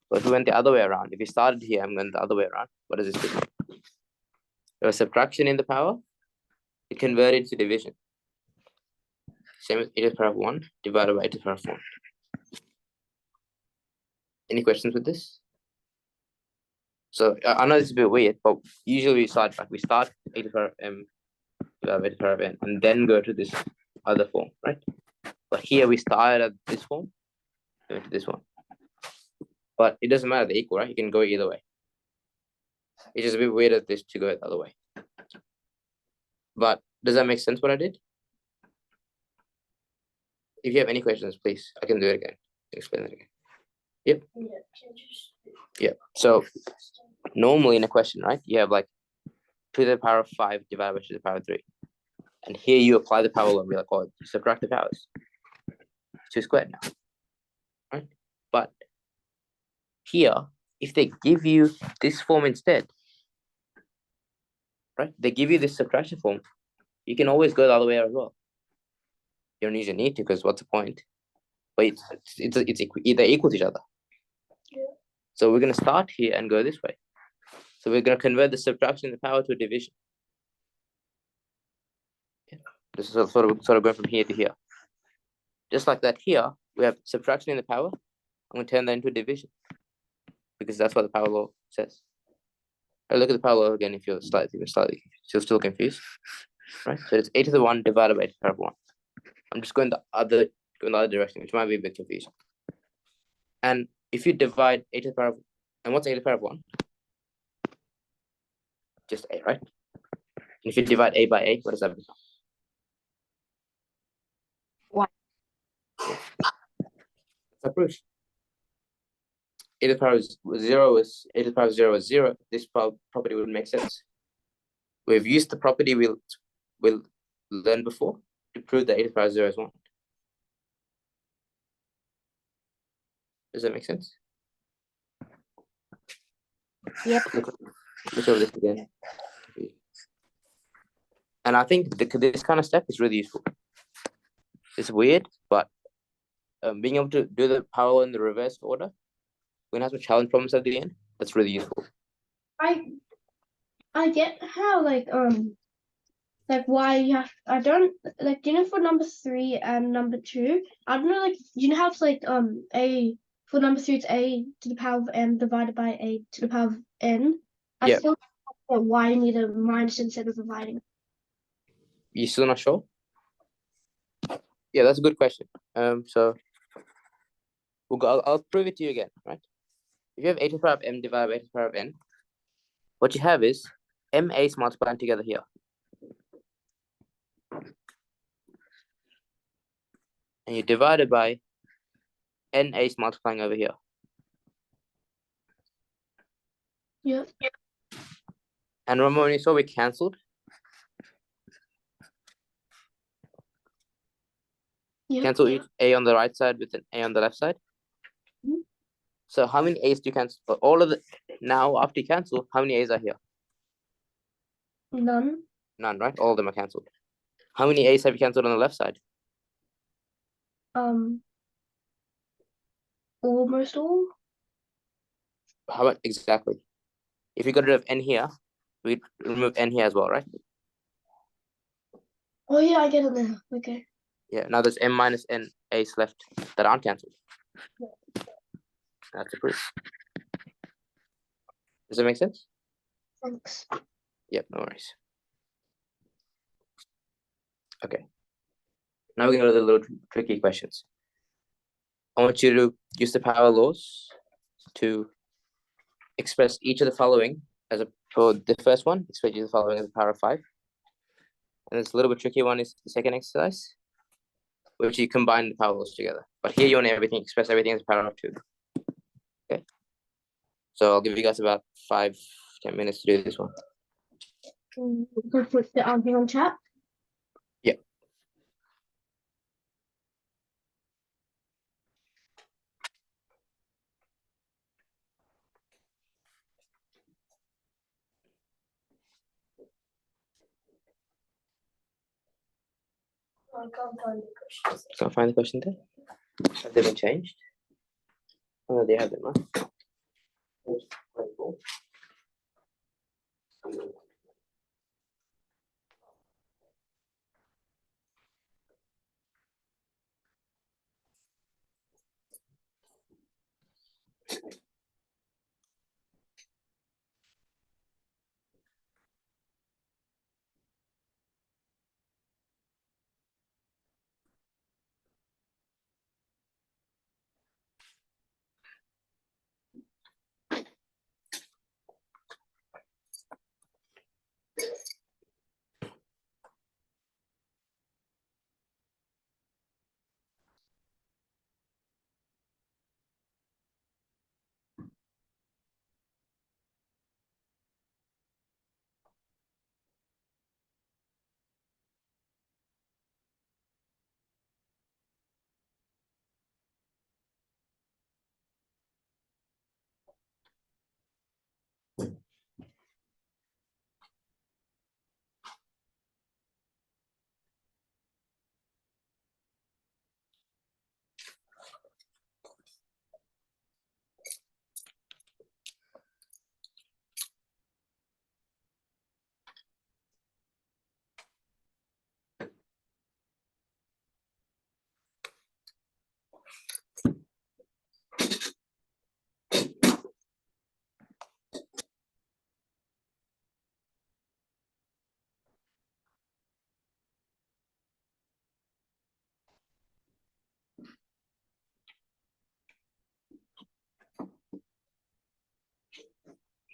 But if we went the other way around, if we started here and went the other way around, what does this do? There was subtraction in the power, it converted to division. Same as a to the power of 1 divided by a to the power of 4. Any questions with this? So I know this is a bit weird, but usually we start a to the power of m divided by a to the power of n and then go to this other form, right? But here we started at this form, go to this one. But it doesn't matter, they're equal, right? You can go either way. It's just a bit weird at this to go the other way. But does that make sense what I did? If you have any questions, please, I can do it again. Explain it again. Yep. Yeah. So normally in a question, right, you have like 2 to the power of 5 divided by 2 to the power of 3. And here you apply the power law and be like, oh, subtract the powers. 2 squared now. Right? But here, if they give you this form instead, right? They give you this subtraction form, you can always go the other way as well. You don't usually need to, because what's the point? But it's either equal to each other. Yeah. So we're going to start here and go this way. So we're going to convert the subtraction in the power to a division. Yeah. This is sort of going from here to here. Just like that here, we have subtraction in the power. I'm going to turn that into a division, because that's what the power law says. I'll look at the power law again if you're still confused. Right? So it's a to the 1 divided by a to the power of 1. I'm just going the other direction, which might be a bit confusing. And if you divide a to the power of, and what's a to the power of 1? Just a, right? And if you divide a by a, what does that become? 1. That's a proof. A to the power of 0 is a to the power of 0 is 0. This property would make sense. We've used the property we'll learn before to prove that a to the power of 0 is 1. Does that make sense? Yep. Look over this again. And I think this kind of step is really useful. It's weird, but being able to do the power law in the reverse order, we're gonna have some challenge problems at the end. That's really useful. I get how like why you have, I don't like, you know, for number 3 and number 2, I don't know, like, you know how it's like a for number 3 it's a to the power of m divided by a to the power of n. I Yeah. still why you need a minus instead of dividing? You still not sure? Yeah, that's a good question. So we'll go, I'll prove it to you again, right? If you have a to the power of m divided by a to the power of n, what you have is m a's multiplying together here. And you divide it by n a's multiplying over here. Yeah. And remember when you saw we cancelled? Yeah. Cancel each a on the right side with an a on the left side. Mhm. So how many a's do you cancel? For all of the now after you cancel, how many a's are here? None. None, right? All of them are cancelled. How many a's have you cancelled on the left side? Almost all. How about exactly? If you got rid of n here, we'd remove n here as well, right? Oh yeah, I get it now. Okay. Yeah, now there's m minus n a's left that aren't cancelled. That's the proof. Does that make sense? Thanks. Yep, no worries. Okay. Now we go to the little tricky questions. I want you to use the power laws to express each of the following as a for the first one, express each of the following as a power of 5. And this a little bit tricky one is the second exercise, which you combine the power laws together. But here you want everything, express everything as a power of 2. Okay. So I'll give you guys about 5-10 minutes to do this one. Go put the answer on chat. Yeah. I can't find the questions. Can't find the question there. Have they been changed? Oh, they have them, huh?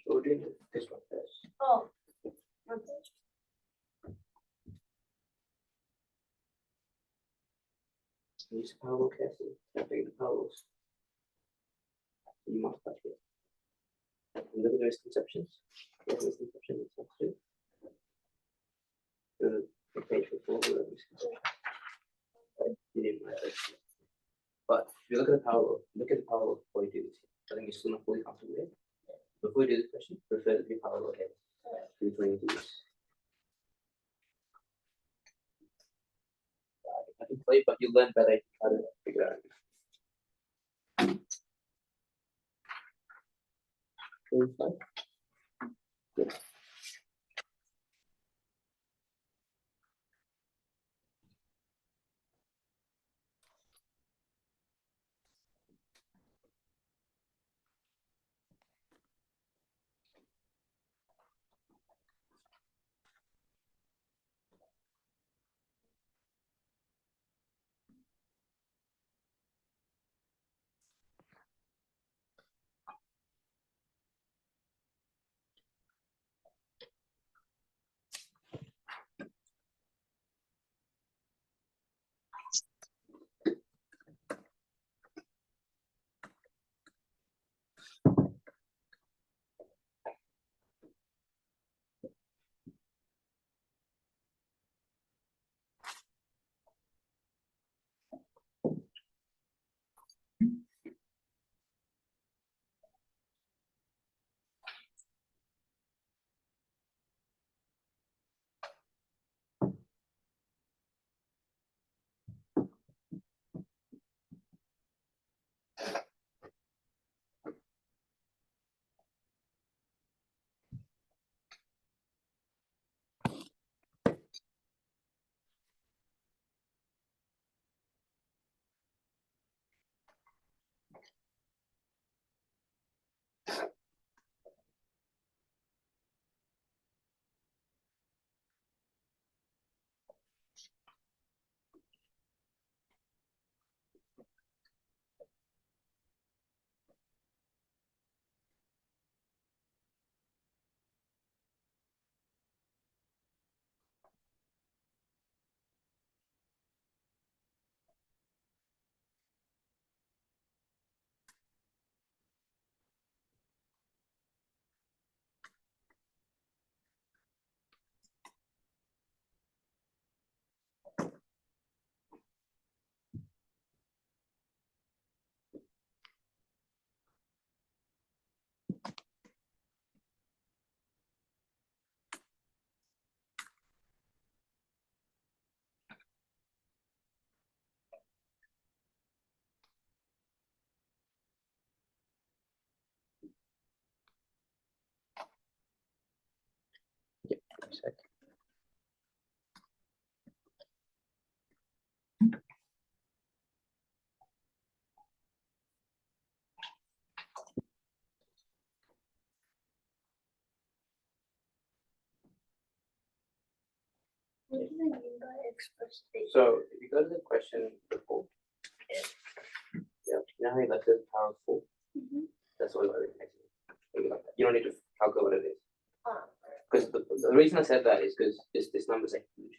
So we're doing this one first. Oh. Use the power law carefully. Don't forget the power laws. You must touch it. And look at the misconceptions. What misconceptions it's not to do. The page before the misconception. You didn't write it. But if you look at the power law, look at the power law before you do this. I think you're still not fully comfortable with it. Before you do this question, refer to the power law here. Before you do this. I can play, but you learn better if you try to figure it out. Good. Sec. What do you mean by express state? So if you go to the question before, yeah, you know how you left it power of 4? That's what it is. You don't need to calculate what it is. Because the reason I said that is because this numbers are huge.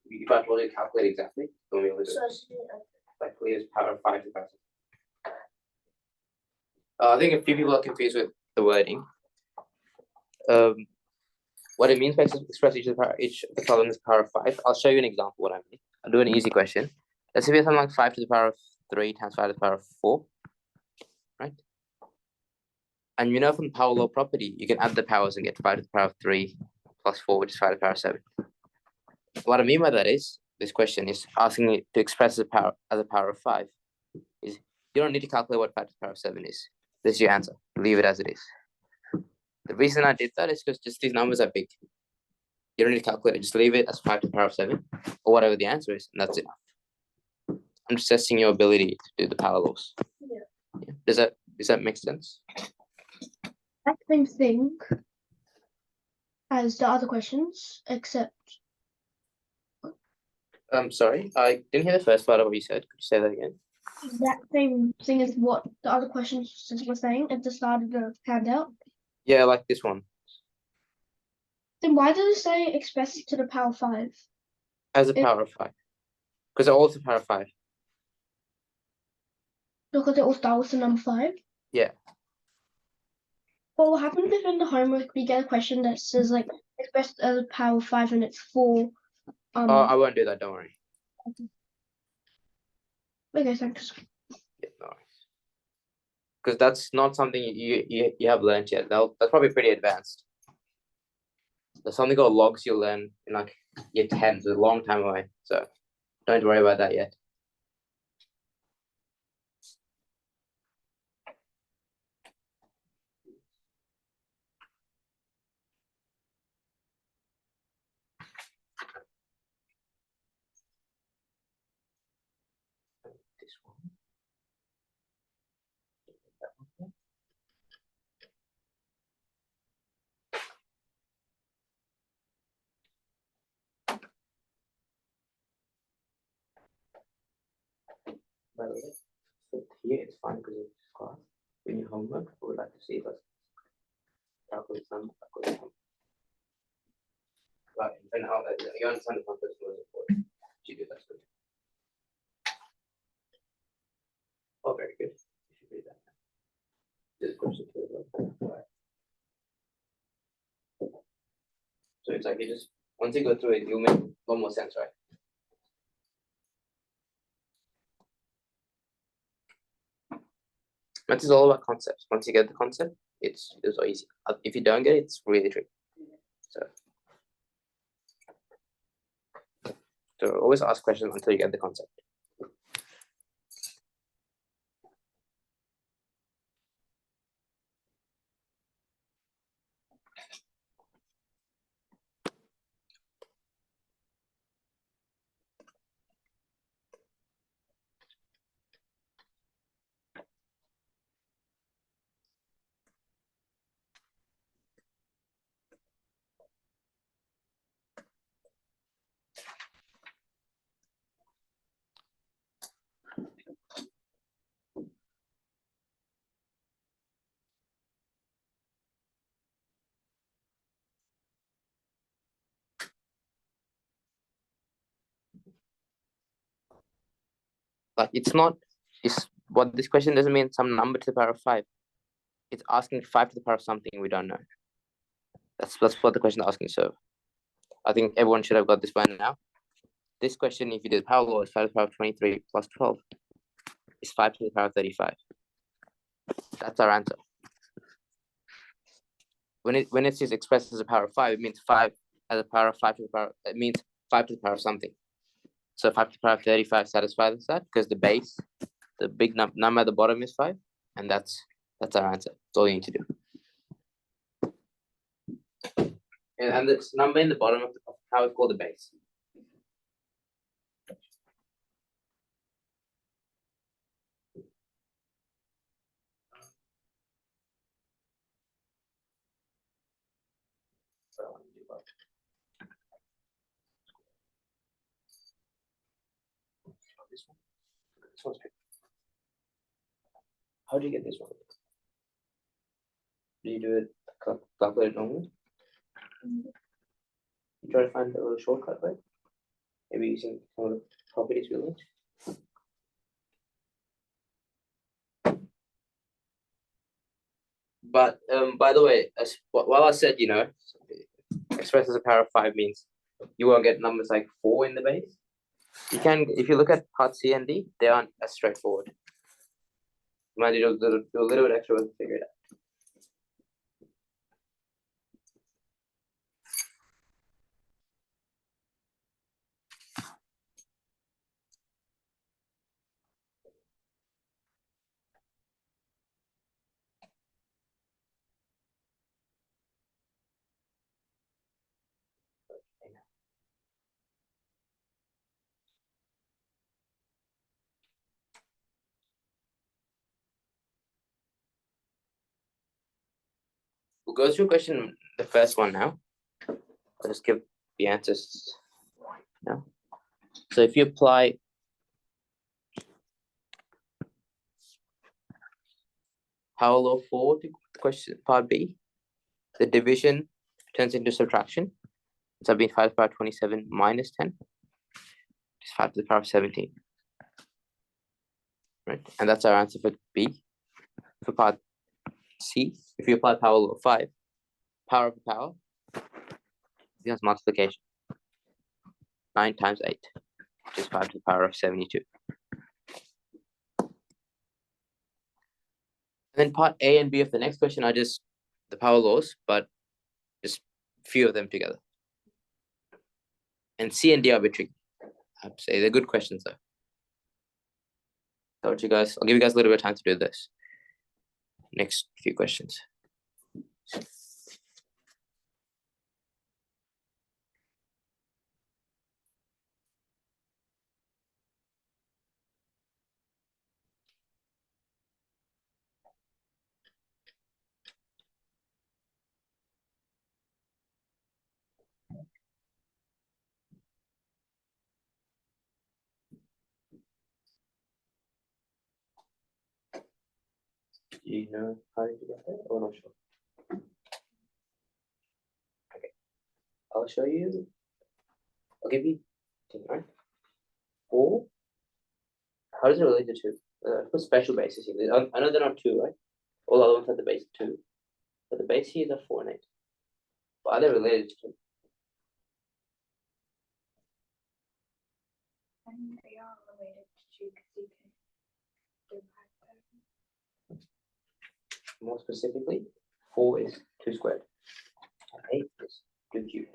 If I told you to calculate exactly, don't be able to do it. Like please power of 5 to the power 6. I think a few people are confused with the wording. What it means by express each of the following is power of 5. I'll show you an example what I mean. I'll do an easy question. Let's say we have something like 5 to the power of 3 times 5 to the power of 4, right? And you know from power law property, you can add the powers and get 5 to the power of 3 plus 4, which is 5 to the power of 7. What I mean by that is, this question is asking you to express the power as a power of 5. Is you don't need to calculate what 5 to the power of 7 is. This is your answer. Leave it as it is. The reason I did that is because just these numbers are big. You don't need to calculate it. Just leave it as 5 to the power of 7 or whatever the answer is, and that's enough. I'm just testing your ability to do the power laws. Yeah. Does that make sense? That same thing as the other questions, except I'm sorry, I didn't hear the first part of what you said. Could you say that again? that same thing as what the other questions were saying at the start of the handout. Yeah, like this one. Then why does it say express it to the power 5? As a power of 5. Because they're all to the power of 5. Because it all starts with the number 5? Yeah. Well, what happens if in the homework we get a question that says like express as a power of 5 and it's 4? I won't do that, don't worry. Okay, thanks. Yeah, no worries. Because that's not something you have learned yet. That's probably pretty advanced. There's something called logs you'll learn in like year 10, so it's a long time away. So don't worry about that yet. This one. By the way, so here it's fine because it's class. When you homework, I would like to see us calculate some. But and how you understand the concept was important. You do that's good. Oh, very good. You should read that. This question too as well. So it's like you just once you go through it, you'll make a lot more sense, right? Math is all about concepts. Once you get the concept, it's so easy. If you don't get it, it's really tricky. So always ask questions until you get the concept. Like it's not. It's what this question doesn't mean some number to the power of 5. It's asking 5 to the power of something we don't know. That's what the question is asking. So I think everyone should have got this by now. This question, if you did power law, is 5 to the power of 23 plus 12 is 5 to the power of 35. That's our answer. When it says expressed as a power of 5, it means 5 as a power of 5 to the power. It means 5 to the power of something. So 5 to the power of 35 satisfies that because the base, the big number at the bottom is 5, and that's our answer. That's all you need to do. And this number in the bottom of how we call the base. This one. This one's big. How do you get this one? Do you do it calculate it normally? You try to find a little shortcut, right? Maybe using some of the properties we learned. But by the way, while I said, express as a power of 5 means you won't get numbers like 4 in the base. You can, if you look at part C and D, they aren't as straightforward. You might do a little bit extra work to figure it out. We'll go through the first one now. I'll just give the answers now. So if you apply power law 4 to question part B, the division turns into subtraction. So that'd be 5 to the power of 27 minus 10. It's 5 to the power of 17. Right? And that's our answer for B. For part C, if you apply power law 5, power of a power, becomes multiplication. 9 times 8, which is 5 to the power of 72. And then part A and B of the next question are just the power laws, but just few of them together. And C and D are a bit tricky. I have to say they're good questions though. So I'll give you guys a little bit of time to do this. Next few questions. Do you know how to do that or not sure? Okay, I'll show you. I'll give you 10, right? 4. How does it relate to 2? For special bases here. I know they're not 2, right? All other ones have the base 2. But the base here is a 4 and 8. But are they related to 2? And they are related to 2 because you can divide them. More specifically, 4 is 2 squared. And 8 is 2 cubed.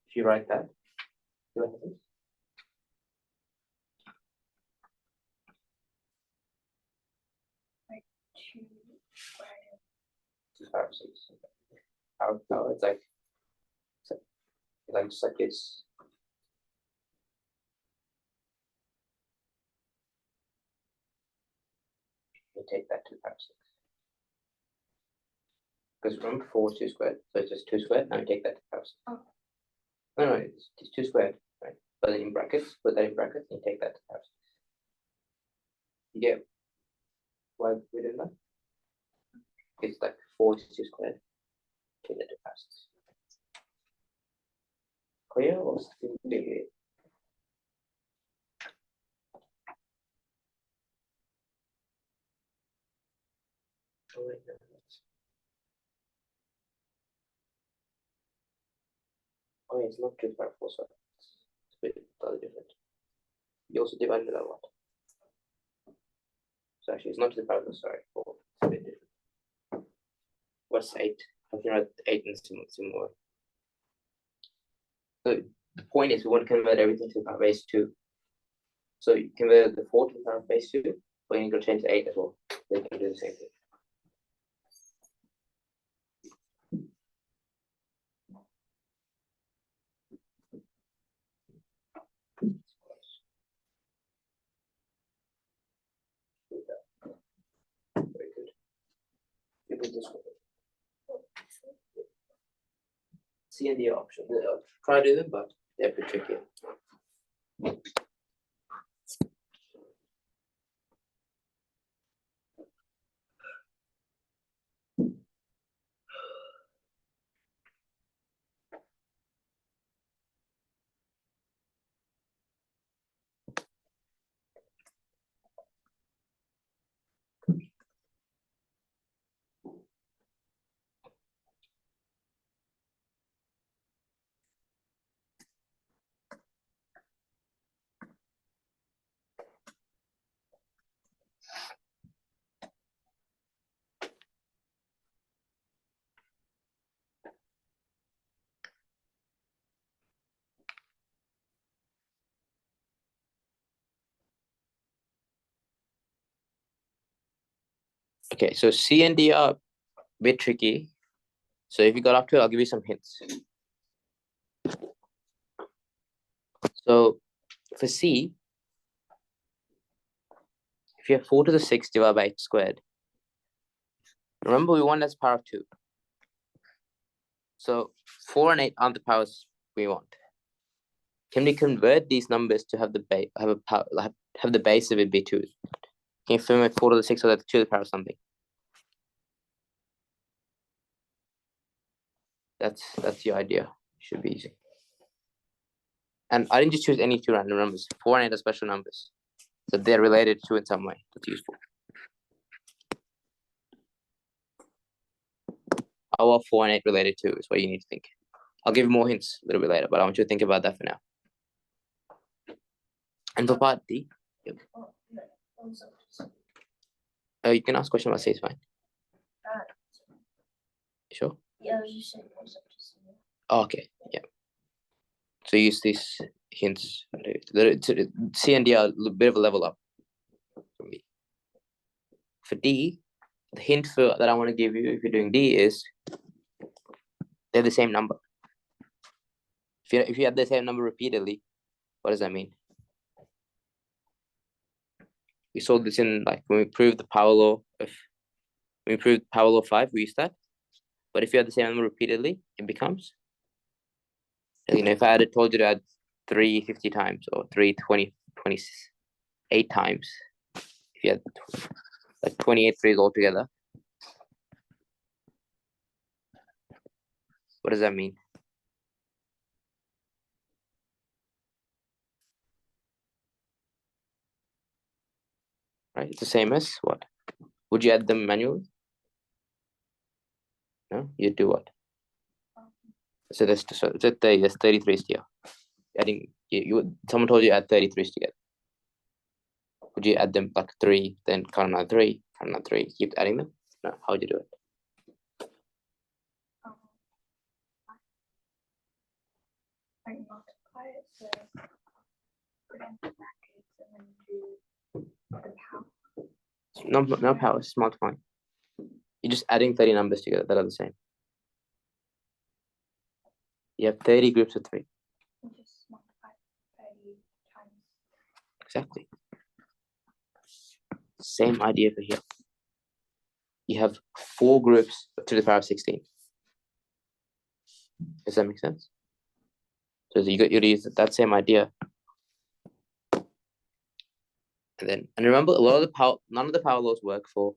If you write that, you have this. Like 2 squared. 2 power of 6. Power, it's like just like this. You take that to the power of 6. Because remember 4 is 2 squared, so it's just 2 squared. Now you take that to the power of 6. Oh. No, it's 2 squared, right? But then in brackets, put that in brackets, and you take that to the power of 6. You get why we're doing that? It's like 4 is 2 squared. Take that to the power of 6. Clear or still big? Oh, wait, no, oh, it's not 2 power of 4, sorry. It's a bit totally different. You also divided it a lot. So actually, it's not 2 power of 4, sorry. 4. It's a bit different. What's 8? I can write 8 in similar. So the point is we want to convert everything to the power of base 2. So you convert the 4 to the power of base 2, but you need to change the 8 as well. They can do the same thing. do this one. C and D option. Try to do them, but they're pretty tricky. Okay, so C and D are a bit tricky. So if you got up to it, I'll give you some hints. So for C, if you have 4 to the 6 divided by 8 squared, remember we want as power of 2. So 4 and 8 aren't the powers we want. Can we convert these numbers to have the base have the base of it be 2? Can you fill in 4 to the 6 or that's 2 to the power of something? That's the idea. Should be easy. And I didn't just choose any 2 random numbers. 4 and 8 are special numbers. So they're related to in some way. That's useful. How are 4 and 8 related to is what you need to think. I'll give you more hints a little bit later, but I want you to think about that for now. And for part D, yep. You can ask question about C, is fine. Sure? Yeah, you said Oh, okay, yeah. So use these hints. C and D are a bit of a level up for me. For D, the hint that I want to give you if you're doing D is they're the same number. If you have the same number repeatedly, what does that mean? We saw this in like when we proved the power law of when we proved power law 5, we used that. But if you have the same number repeatedly, it becomes, if I had told you to add 350 times or 28 times, if you had like 28 threes altogether, what does that mean? Right, it's the same as what? Would you add them manually? No, you do what? So there's 33s here. Adding someone told you to add 33s together. Would you add them like 3, then count another 3, count another 3, keep adding them? No, how would you do it? I multiply it, so put in the brackets and then do the power. No power, it's multiplying. You're just adding 30 numbers together that are the same. You have 30 groups of 3. And just multiply 30 times. Exactly. Same idea for here. You have 4 groups to the power of 16. Does that make sense? So you use that same idea. And remember, none of the power laws work for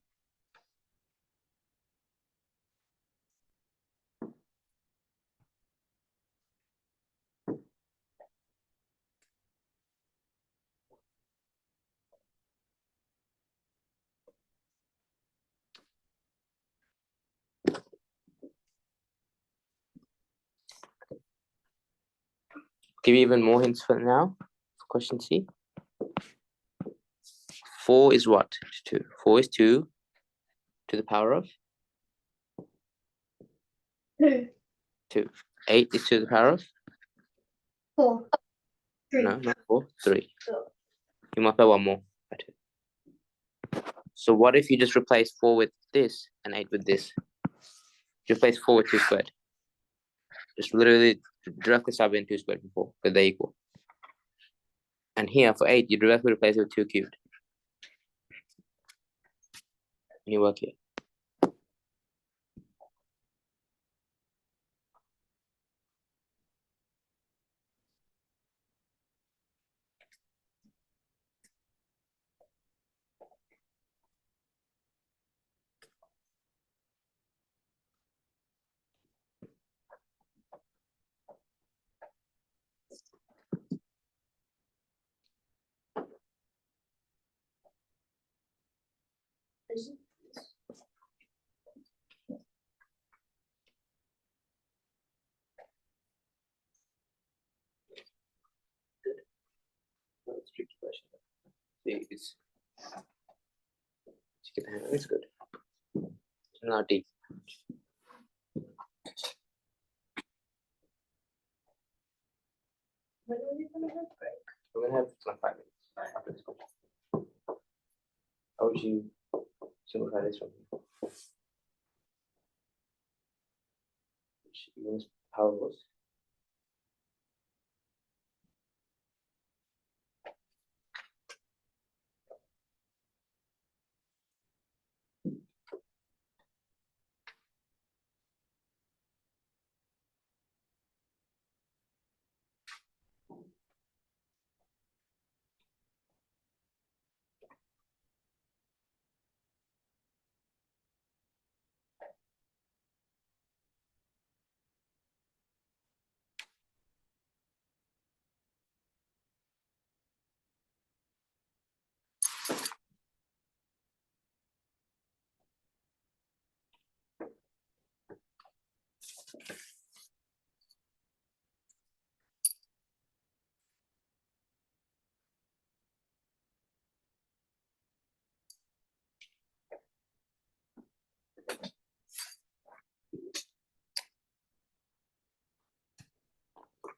give you even more hints for now. For question C. 4 is what? 2. 4 is 2 to the power of 2, 2. 8 is to the power of 4, 3. no, not 4, 3. So- You multiply one more by 2. So what if you just replace 4 with this and 8 with this? You replace 4 with 2 squared. Just literally directly sub in 2 squared before, because they're equal. And here for 8, you directly replace it with 2 cubed. And you work here. Keep the hand. It's good. Now D. When are we gonna have break? We're gonna have like 5 minutes after this question. How would you simplify this one? Which means power laws.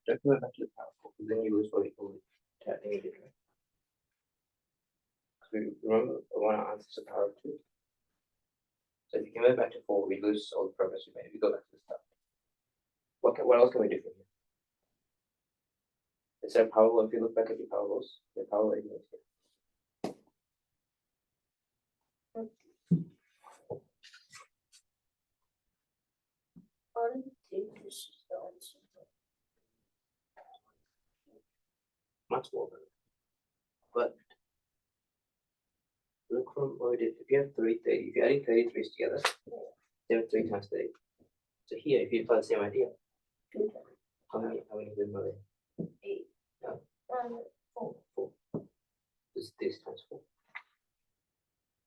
Don't go back to the powerful, because then you lose what you call it. Tapping it, right? So remember, I want to answer the power of 2. So if you convert back to 4, we lose all the progress we made. We go back to the start. What else can we do from here? Instead of power law, if you look back at your power laws, the power law is here. I don't think this is the answer. Much more than that. But look from what we did. If you have 3, 30, if you're adding 33s together, you have 3 times 30. So here, if you apply the same idea, how many of them are there? 8. No. 4. 4. This times 4.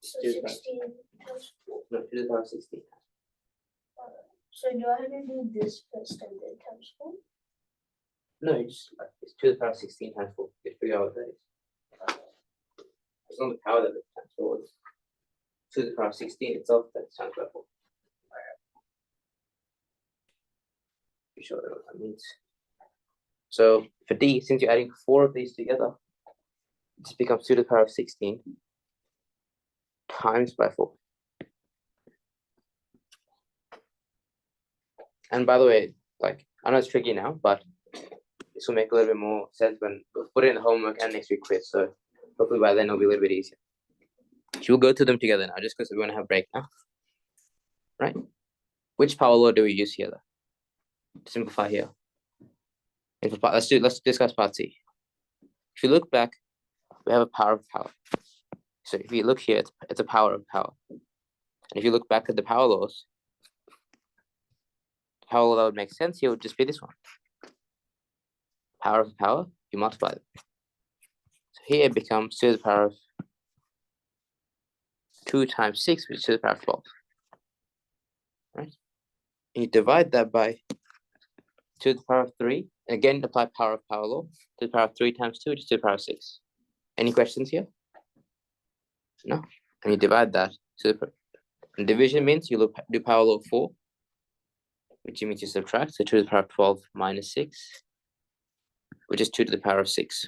So Do that. 16 times 4. No, to the power of 16. So do I have to do this first and then times 4? No, it's just like it's to the power of 16 times 4. It's 3 hours that is. It's not the power that it's times 4. It's to the power of 16 itself that's times by 4. Be sure what that means. So for D, since you're adding 4 of these together, this becomes 2 to the power of 16 times by 4. And by the way, like, I know it's tricky now, but this will make a little bit more sense when we'll put it in the homework and next week quiz. So hopefully by then it'll be a little bit easier. We'll go through them together now, just because we're going to have break now. Right? Which power law do we use here, though? To simplify here. Let's discuss part C. If you look back, we have a power of power. So if you look here, it's a power of power. And if you look back at the power laws, the power law that would make sense here would just be this one. Power of power, you multiply them. So here it becomes 2 to the power of 2 times 6, which is 2 to the power of 12. Right? And you divide that by 2 to the power of 3. And again, apply power of power law. 2 to the power of 3 times 2, which is 2 to the power of 6. Any questions here? No. And you divide that. And division means you do power law of 4, which means you subtract. So 2 to the power of 12 minus 6, which is 2 to the power of 6.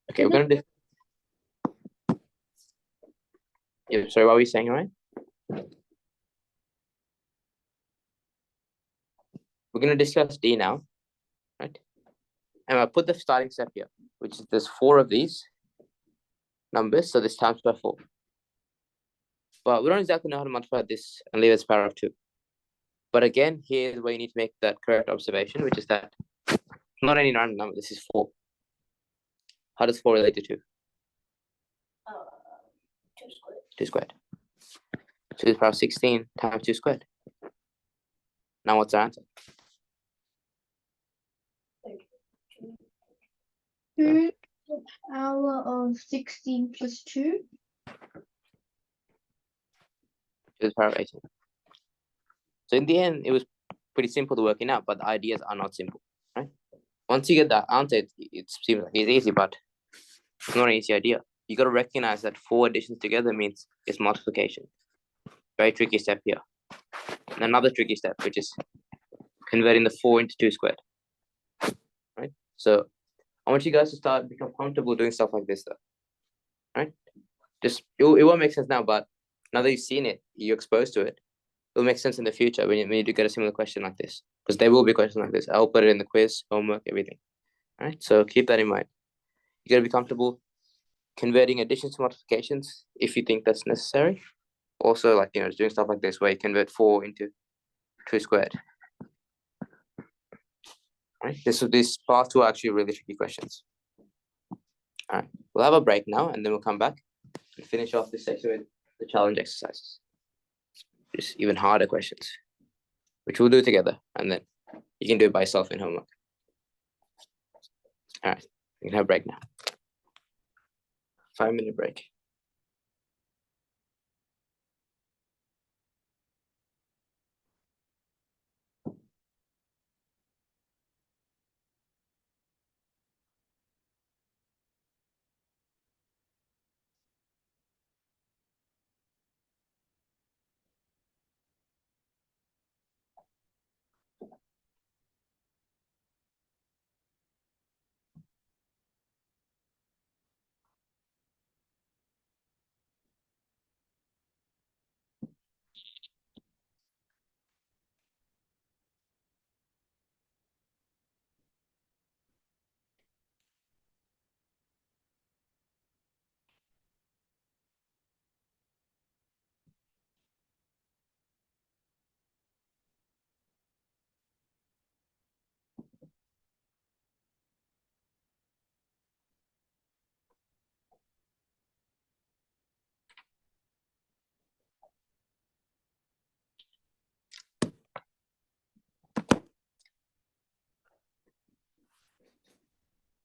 Okay, we're going to yeah, sorry, what were you saying, right? We're going to discuss D now, right? And I'll put the starting step here, which is there's 4 of these numbers, so this times by 4. But we don't exactly know how to multiply this and leave it as power of 2. But again, here's where you need to make that correct observation, which is that not any random number, this is 4. How does 4 relate to 2? 2 squared. 2 squared. 2 to the power of 16 times 2 squared. Now what's our answer? Power of 16 plus 2. To the power of 18. So in the end, it was pretty simple to working out, but the ideas are not simple, right? Once you get that answer, it seems like it's easy, but it's not an easy idea. You got to recognize that 4 additions together means it's multiplication. Very tricky step here. And another tricky step, which is converting the 4 into 2 squared, right? So I want you guys to become comfortable doing stuff like this, though, right? Just it won't make sense now, but now that you've seen it, you're exposed to it. It'll make sense in the future when you do get a similar question like this, because there will be questions like this. I'll put it in the quiz, homework, everything. All right, so keep that in mind. You gotta be comfortable converting additions to multiplications if you think that's necessary. Also, like doing stuff like this where you convert 4 into 2 squared. All right, these past 2 are actually really tricky questions. All right, we'll have a break now, and then we'll come back and finish off this section with the challenge exercises. Just even harder questions, which we'll do together, and then you can do it by yourself in homework. All right, we can have a break now. 5-minute break.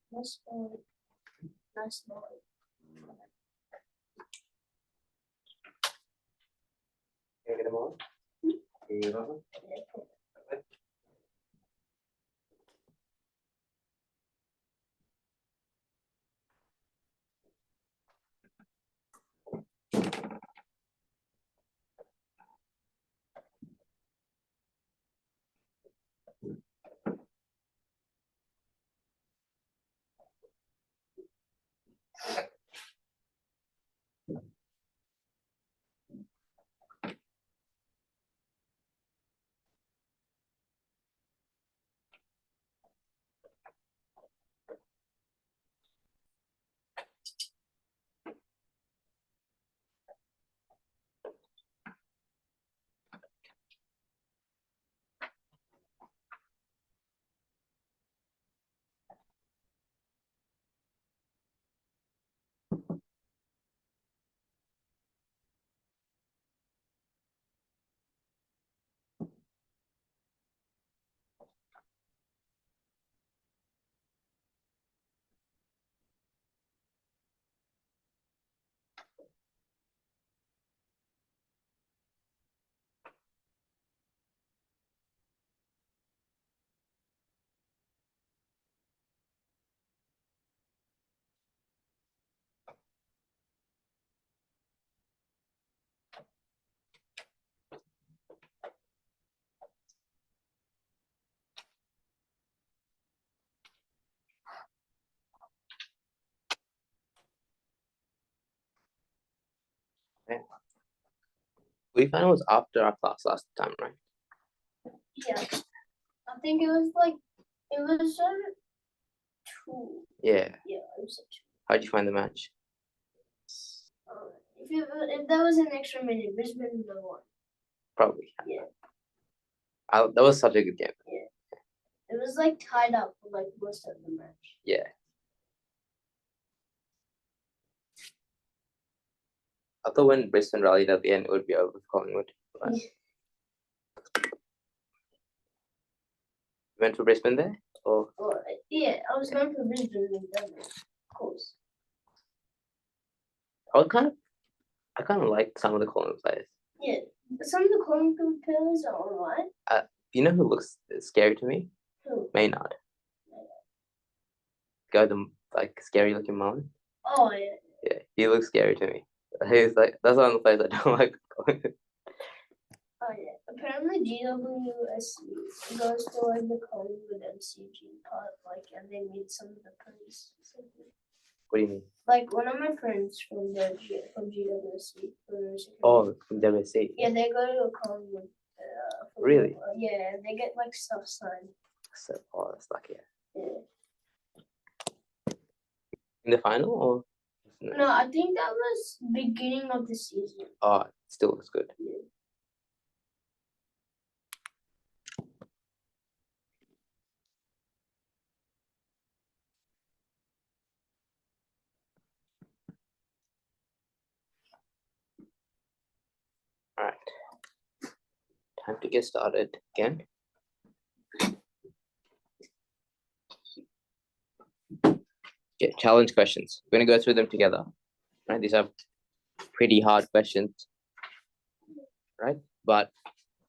Nice boy. Nice boy. Can I get them all? Okay. We found it was after our class last time, right? Yeah. I think it was 2. Yeah. Yeah, it was 2. How'd you find the match? If that was an extra minute, Brisbane would have won. Probably. Yeah. That was such a good game. It was tied up for most of the match. Yeah. I thought when Brisbane rallied at the end, it would be over with Collingwood. But went for Brisbane there? Or Well, yeah, I was going for Brisbane and done it. course. I kind of like some of the column players. Yeah, some of the column players are alright. You know who looks scary to me? Who? Maynard. Guy with the like scary looking mullet. Oh yeah. Yeah, he looks scary to me. He's like that's one of the players I don't like. Oh yeah. Apparently GWSC goes to like the Collingwood MCG part, like, and they meet some of the players. What do you mean? Like one of my friends from GWSC. Oh, from WC. Yeah, they go to a Collingwood. Really? Yeah, they get like stuff signed. So, oh, that's lucky. Yeah. In the final or? No, I think that was beginning of the season. Oh, it still looks good. Yeah. All right. Time to get started again. Okay, challenge questions. We're gonna go through them together. Right, these are pretty hard questions, right? But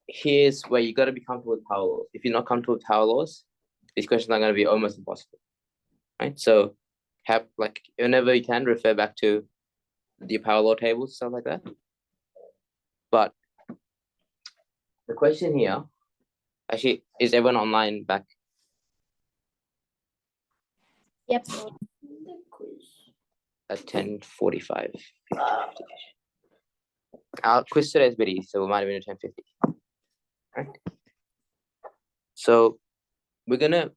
here's where you got to be comfortable with power laws. If you're not comfortable with power laws, these questions are going to be almost impossible, right? So have like whenever you can refer back to the power law tables, stuff like that. But the question here, actually, is everyone online back? Yep. The quiz. At 10:45. Our quiz today is a bit easy, so we might have been at 10:50. Right? So we're gonna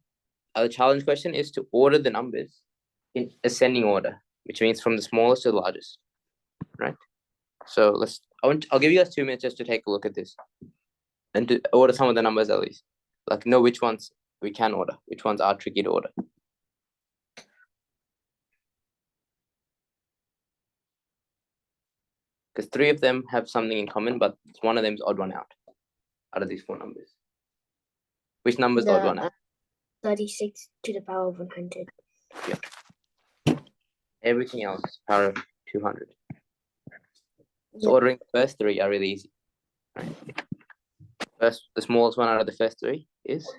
the challenge question is to order the numbers in ascending order, which means from the smallest to the largest. Right? So I'll give you guys 2 minutes just to take a look at this and to order some of the numbers at least. Like know which ones we can order, which ones are tricky to order. Because 3 of them have something in common, but one of them is odd one out of these 4 numbers. Which number is the odd one out? 36 to the power of 100. Everything else is power of 200. So Yep. ordering the first 3 are really easy. Right? First, the smallest one out of the first 3 is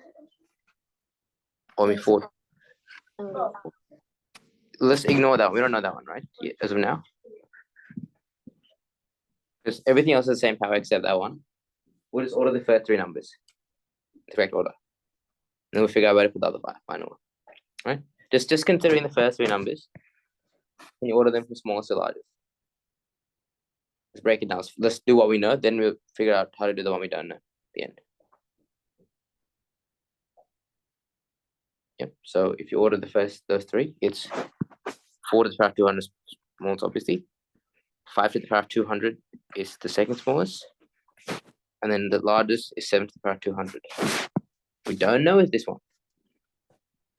only 4. Let's ignore that one. We don't know that one, right? Yeah, as of now. Because everything else is the same power except that one. We'll just order the first 3 numbers. The correct order. And then we'll figure out where to put the other final one. Right? Just considering the first 3 numbers. Can you order them from smallest to largest? Let's break it down. Let's do what we know, then we'll figure out how to do the one we don't know at the end. Yep. So if you order those 3, it's 4 to the power of 200 smallest, obviously. 5 to the power of 200 is the second smallest. And then the largest is 7 to the power of 200. We don't know is this one.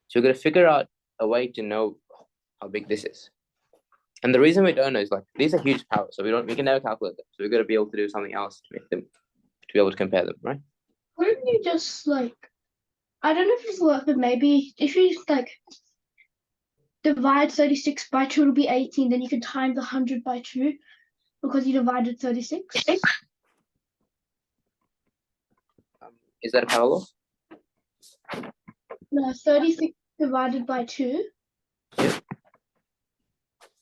So we're going to figure out a way to know how big this is. And the reason we don't know is like these are huge powers, so we can never calculate them. So we've got to be able to do something else to make them to be able to compare them, right? Wouldn't you just like, I don't know if this works, but maybe if you like divide 36 by 2, it'll be 18. Then you can times 100 by 2 because you divided 36. Is that a power law? No, 36 divided by 2.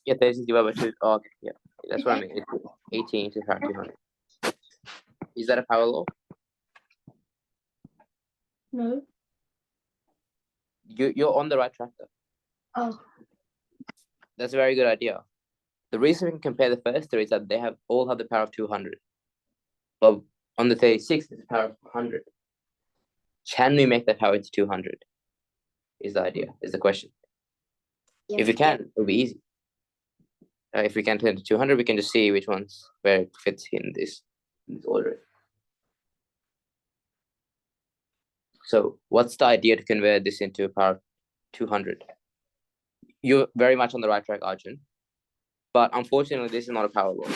Yeah, 36 divided by 2. Oh, okay, yeah, that's what I mean. It's 18 to the power of 200. Is that a power law? No. You're on the right track though. Oh. That's a very good idea. The reason we can compare the first 3 is that they all have the power of 200. But on the 36, it's the power of 100. Can we make that power into 200? Is the idea, is the question. Yeah. If we can, it'll be easy. If we can turn it to 200, we can just see which ones, where it fits in this order. So what's the idea to convert this into a power of 200? You're very much on the right track, Arjun. But unfortunately, this is not a power law.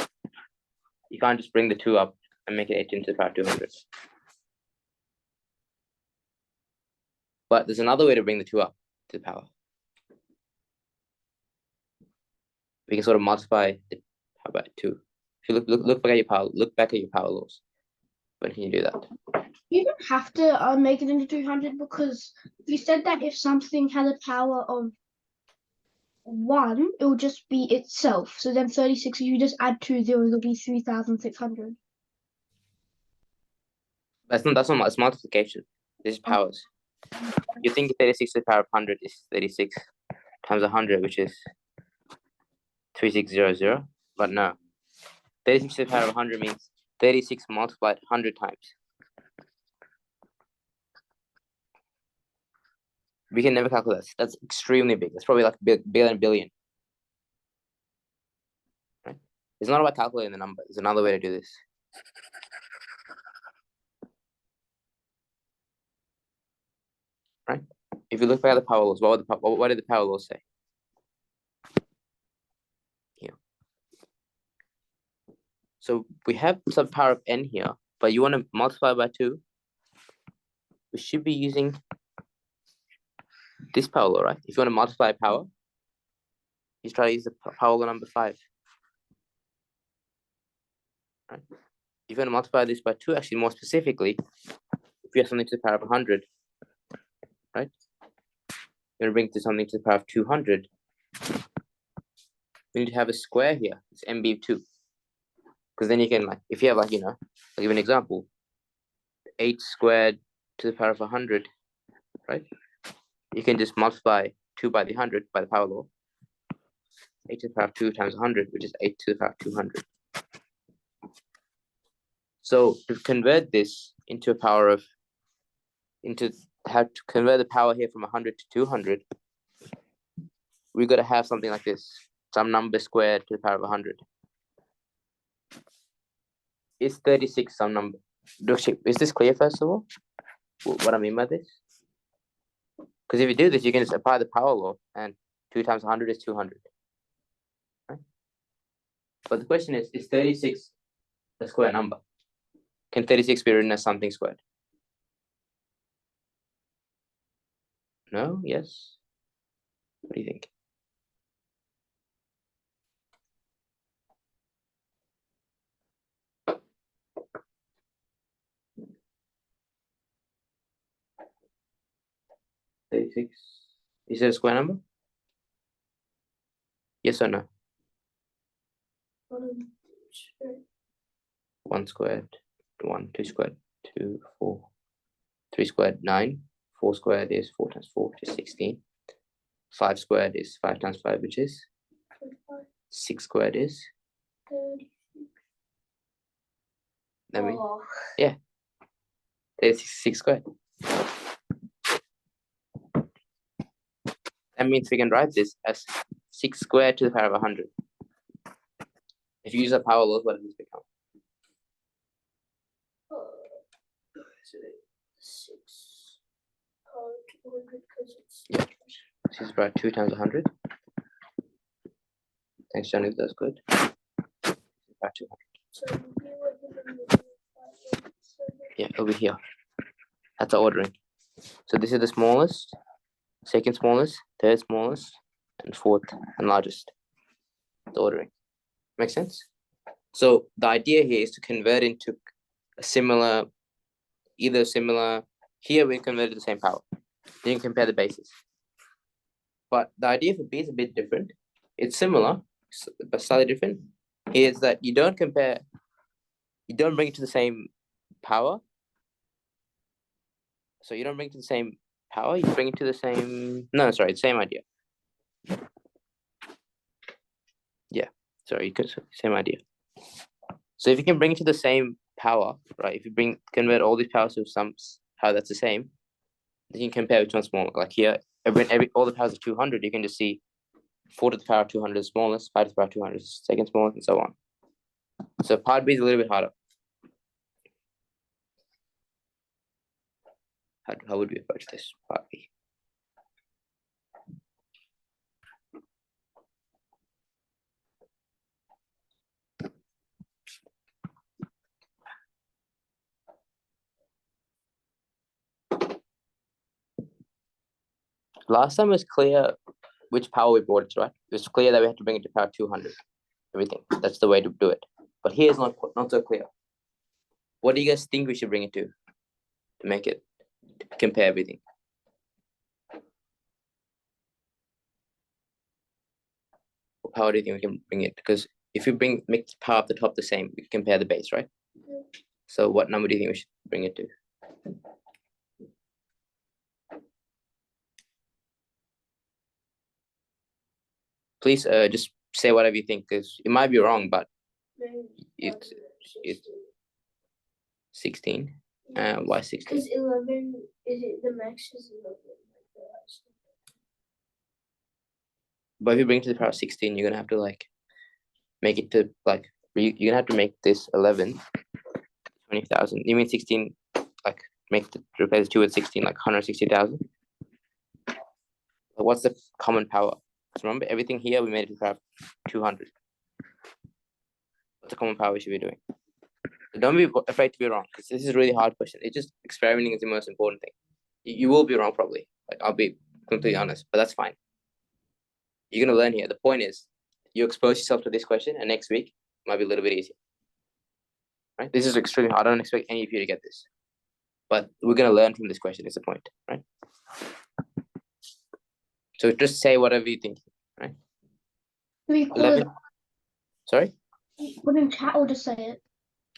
You can't just bring the 2 up and make it 18 to the power of 200. But there's another way to bring the 2 up to the power. we can sort of multiply the power by 2. If you look back at your power, look back at your power laws. When can you do that? You don't have to make it into 200 because you said that if something has a power of 1, it will just be itself. So then 36, if you just add 2 zeros, it'll be 3,600. That's not it's multiplication. This is powers. You think 36 to the power of 100 is 36 times 100, which is 3600, but no. 36 to the power of 100 means 36 multiplied 100 times. We can never calculate this. That's extremely big. That's probably like billion. Right? It's not about calculating the number. There's another way to do this. Right? If you look back at the power laws, what did the power laws say? Here. So we have some power of n here, but you want to multiply by 2. We should be using this power law, right? If you want to multiply power, you try to use the power law number 5. Right? If you want to multiply this by 2, actually more specifically, if you have something to the power of 100, right? You're going to bring to something to the power of 200. We need to have a square here. It's MB of 2. Because then you can, like, if you have, like, you know, I'll give you an example. 8 squared to the power of 100, right? You can just multiply 2 by the 100 by the power law. 8 to the power of 2 times 100, which is 8 to the power of 200. So to convert this into a power of, how to convert the power here from 100 to 200, we've got to have something like this. Some number squared to the power of 100. Is 36 some number? Is this clear, first of all? What I mean by this? Because if you do this, you can just apply the power law, and 2 times 100 is 200. Right? But the question is 36 a square number? Can 36 be written as something squared? No? Yes? What do you think? Is it a square number? Yes or no? 1 squared, 1, 2 squared, 2, 4, 3 squared, 9, 4 squared is 4 times 4, which is 16. 5 squared is 5 times 5, which is 6 squared is 36. Yeah, 36 squared. That means we can write this as 6 squared to the power of 100. If you use a power laws, what does this become? 6 power 200 because it's This is about 2 times 100. Thanks, Johnny. That's good. About 200. so we were given the Yeah, over here. That's the ordering. So this is the smallest, second smallest, third smallest, and fourth and largest. The ordering. Make sense? So the idea here is to convert into a similar, either similar. Here we convert to the same power. Then you compare the bases. But the idea for B is a bit different. It's similar, but slightly different. Is that you don't compare, you don't bring it to the same power. So you don't bring it to the same power, you bring it to the same, no, sorry, same idea. Yeah, sorry, same idea. So if you can bring it to the same power, right? If you convert all these powers to some power that's the same, then you can compare which one's smaller. Like here, all the powers of 200, you can just see 4 to the power of 200 is smallest, 5 to the power of 200 is second smallest, and so on. So part B is a little bit harder. How would we approach this part B? Last time was clear which power we brought it to, right? It's clear that we have to bring it to power 200. Everything. That's the way to do it. But here it's not so clear. What do you guys think we should bring it to make it compare everything? What power do you think we can bring it? Because if you make the power of the top the same, we can compare the base, right? So what number do you think we should bring it to? Please just say whatever you think, because it might be wrong, but it's 16. Why 16? Because 11 is it the max is 11. But if you bring it to the power of 16, you're gonna have to like make it to like you're gonna have to make this 11 20,000. You mean 16 like make the replace 2 with 16 like 160,000? What's the common power? Because remember everything here we made it to the power of 200. What's the common power we should be doing? So don't be afraid to be wrong, because this is a really hard question. It's just experimenting is the most important thing. You will be wrong probably. Like I'll be completely honest, but that's fine. You're gonna learn here. The point is you expose yourself to this question, and next week it might be a little bit easier. Right? This is extremely hard. I don't expect any of you to get this. But we're gonna learn from this question, is the point, right? So just say whatever you think, right? We call 11. it, Sorry? put in chat or just say it.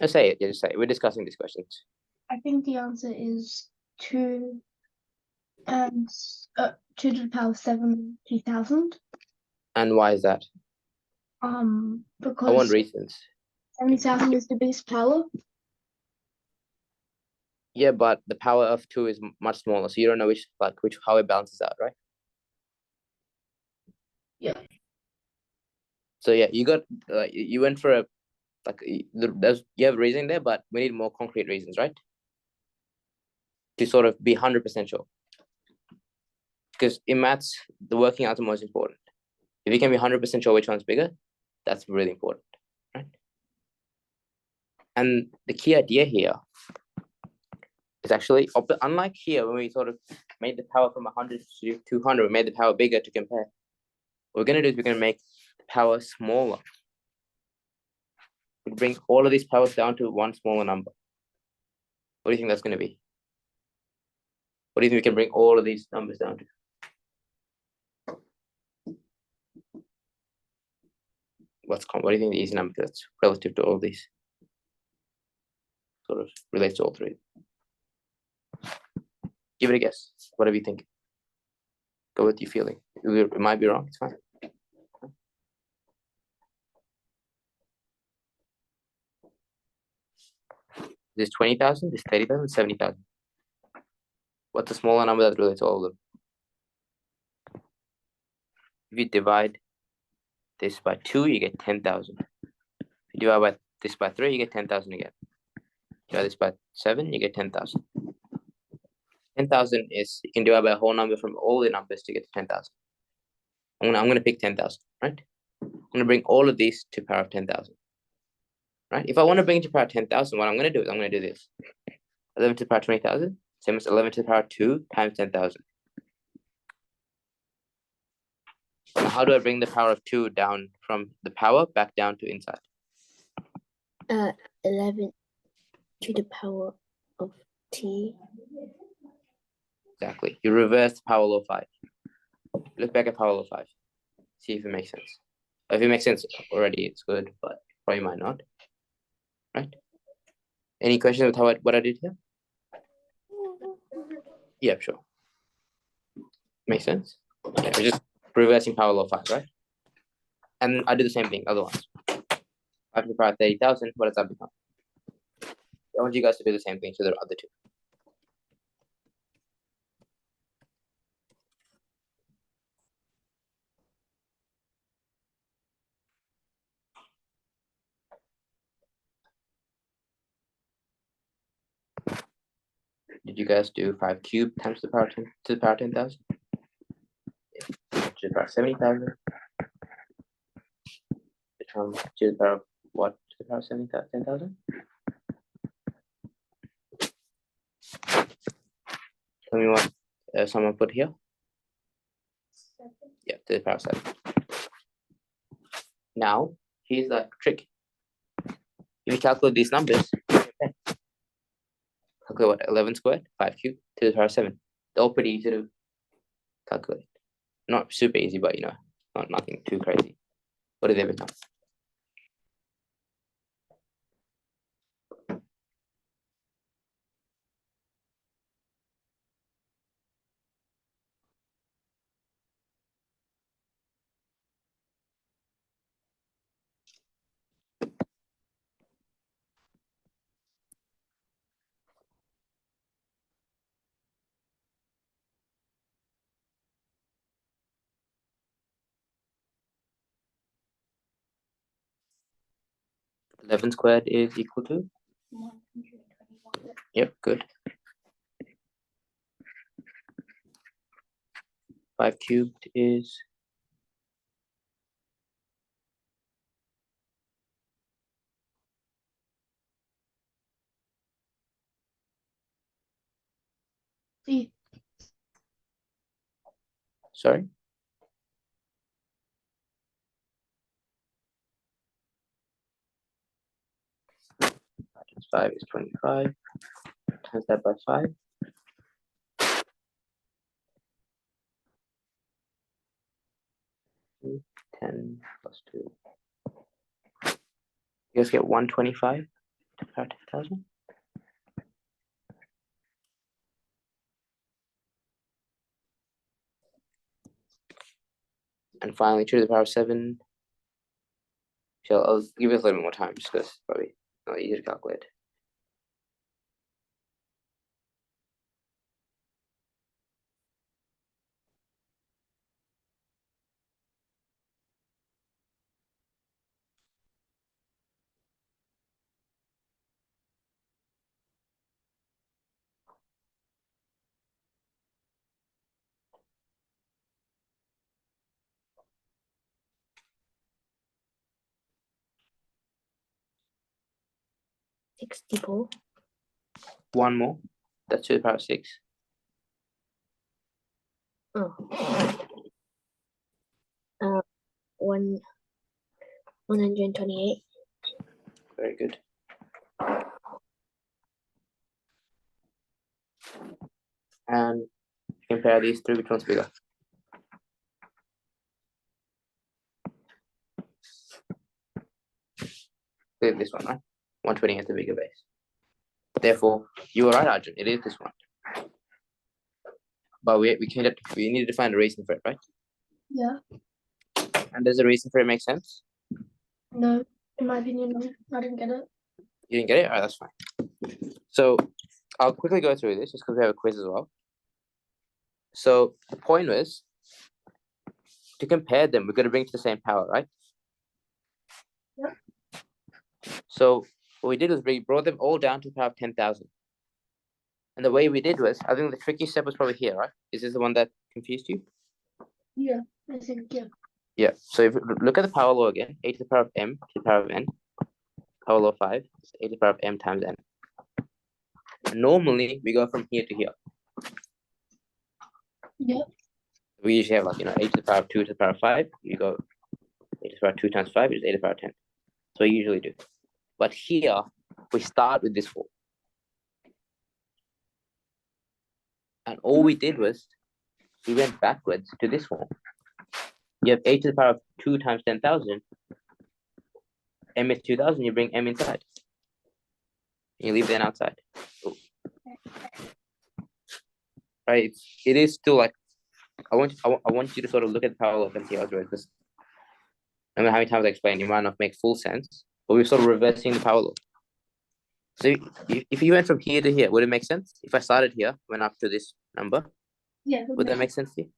Just say it. Yeah, just say it. We're discussing these questions. I think the answer is 2 to the power of 70,000. And why is that? I want Because reasons. 70,000 is the base power. Yeah, but the power of 2 is much smaller, so you don't know how it balances out, right? Yeah. So yeah, you got you went for a you have reasoning there, but we need more concrete reasons, right? To sort of be 100% sure. Because in maths, the working out is the most important. If you can be 100% sure which one's bigger, that's really important, right? And the key idea here is actually, unlike here, when we sort of made the power from 100 to 200, we made the power bigger to compare. What we're going to do is we're going to make the power smaller. We bring all of these powers down to one smaller number. What do you think that's going to be? What do you think we can bring all of these numbers down to? What do you think the easy number that's relative to all these? Sort of relates to all three. Give it a guess. Whatever you think. Go with your feeling. It might be wrong. It's fine. This 20,000, this 30,000, 70,000. What's a smaller number that relates to all of them? If you divide this by 2, you get 10,000. If you divide this by 3, you get 10,000 again. Divide this by 7, you get 10,000. 10,000 is, you can divide by a whole number from all the numbers to get to 10,000. I'm gonna pick 10,000, right? I'm gonna bring all of these to the power of 10,000. Right? If I want to bring it to the power of 10,000, what I'm gonna do is I'm gonna do this. 11 to the power of 20,000, same as 11 to the power of 2 times 10,000. Now, how do I bring the power of 2 down from the power back down to inside? 11 to the power of t. Exactly. You reverse the power law 5. Look back at power law 5. See if it makes sense. If it makes sense already, it's good, but probably might not. Right? Any questions with what I did here? Yeah, sure. Makes sense? Okay, we're just reversing power law 5, right? And I do the same thing, other ones. 5 to the power of 30,000, what does that become? I want you guys to do the same thing to the other two. Did you guys do 5 cubed times the power 10 to the power 10,000? Yeah. To the power 70,000. Become to the power of what? To the power of 10,000? Tell me what someone put here. Yeah, to the power of 7. Now, here's the trick. If you calculate these numbers, calculate what? 11 squared, 5 cubed to the power of 7. They're all pretty easy to calculate. Not super easy, but you know, nothing too crazy. What do they become? Eleven squared is equal to? 121. Yep, good. 5 cubed is See, sorry. 5 is 25. Times that by 5. 10 plus 2. You guys get 125 to the power of 10,000. And finally, 2 to the power of 7. So I'll give it a little bit more time just because it's probably not easy to calculate. Sixty-four. One more. That's 2 to the power of 6. Oh. One. 128. Very good. And compare these three, which one's bigger? This one, right? 128 is the bigger base. Therefore, you were right, Arjun. It is this one. But we need to find a reason for it, right? yeah, And does the reason for it make sense? no, in my opinion, no, I didn't get it. You didn't get it? All right, that's fine. So I'll quickly go through this just because we have a quiz as well. So the point was to compare them, we're going to bring to the same power, right? Yep. So what we did was we brought them all down to the power of 10,000. And the way we did was, I think the tricky step was probably here, right? Is this the one that confused you? Yeah, I think, yeah. Yeah. So if you look at the power law again, 8 to the power of m to the power of n. Power law 5 is 8 to the power of m times n. Normally, we go from here to here. Yeah. We usually have 8 to the power of 2 to the power of 5. You go 8 to the power of 2 times 5 is 8 to the power of 10. So we usually do. But here, we start with this form. And all we did was, we went backwards to this form. You have 8 to the power of 2 times 10,000. M is 2,000, you bring m inside. You leave the n outside. Ooh. Right? It is still I want you to sort of look at the power law and see how it works. No matter how many times I explain, it might not make full sense, but we're sort of reversing the power law. So if you went from here to here, would it make sense? If I started here, went up to this number, Yeah. would that make sense to you?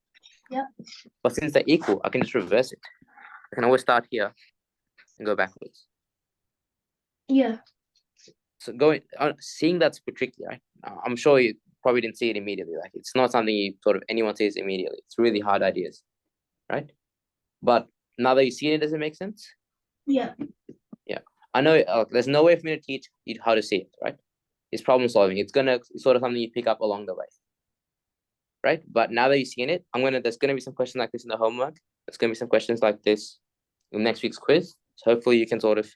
Yeah. But since they're equal, I can just reverse it. I can always start here and go backwards. Yeah. So seeing that's super tricky, right? I'm sure you probably didn't see it immediately. Like it's not something anyone sees immediately. It's really hard ideas, right? But now that you see it, does it make sense? Yeah. I know there's no way for me to teach you how to see it, right? It's problem solving. It's sort of something you pick up along the way, right? But now that you've seen it, there's gonna be some questions like this in the homework. it's gonna be some questions like this in next week's quiz. So hopefully you can sort of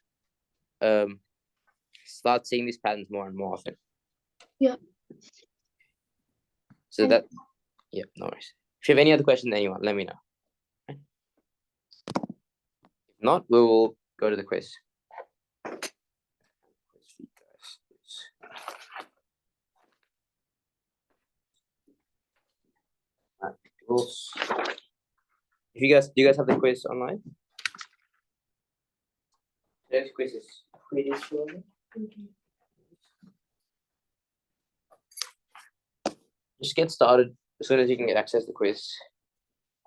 start seeing these patterns more and more often. Yeah. So And- that, yeah, no worries. If you have any other questions, anyone, let me know. Okay? If not, we will go to the quiz. Rules. If you guys, do you guys have the quiz online? Today's quiz is pretty short. Just get started as soon as you can get access to the quiz,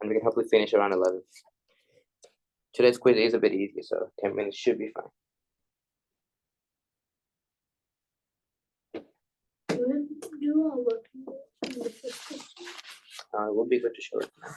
and we can hopefully finish around 11. Today's quiz is a bit easier, so 10 minutes should be fine. Do our work in the first question. It would be good to show it now.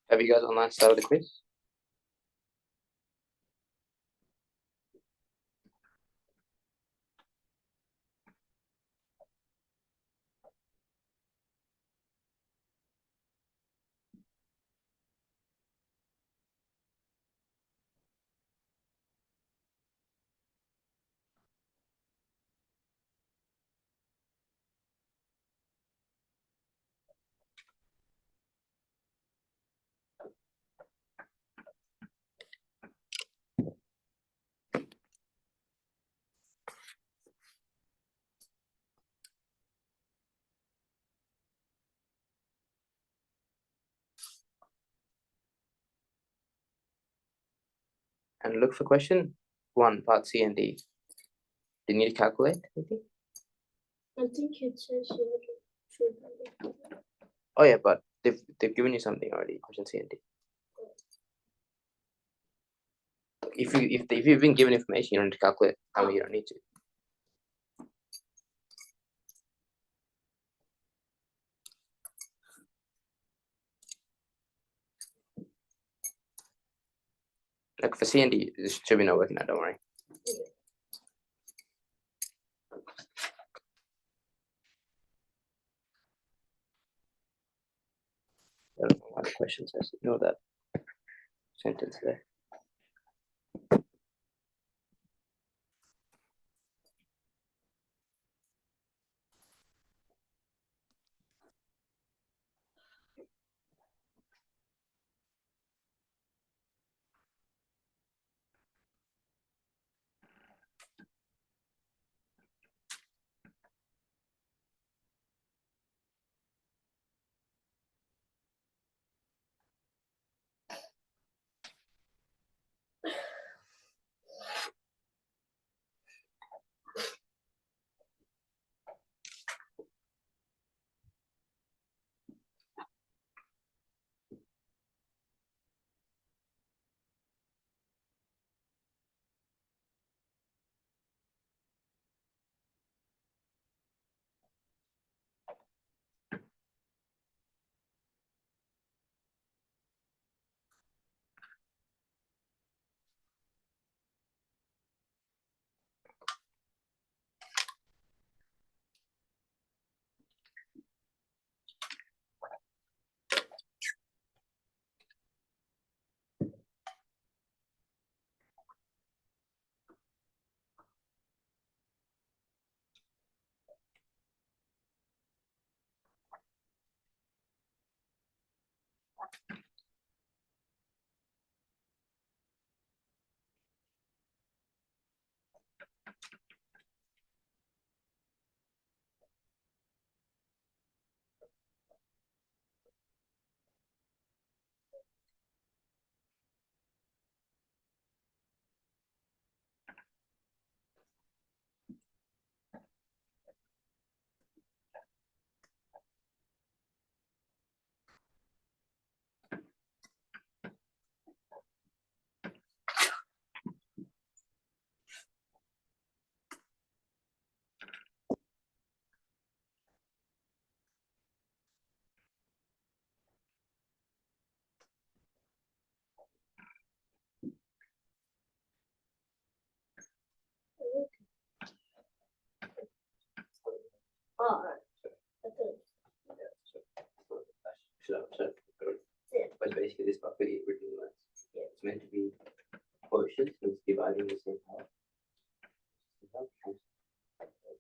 Have you guys online started the quiz? And look for question 1, part C and D. Do you need to calculate anything? I think it says here should have Oh yeah, but they've given you something already, question C and D. If you've been given information, you don't need to calculate. I mean, you don't need to. Like for C and D, this should be not working out. Don't worry. I don't know why the question says ignore that sentence there. to this property written words. Yeah, it's meant to be quotient, so it's dividing the same power.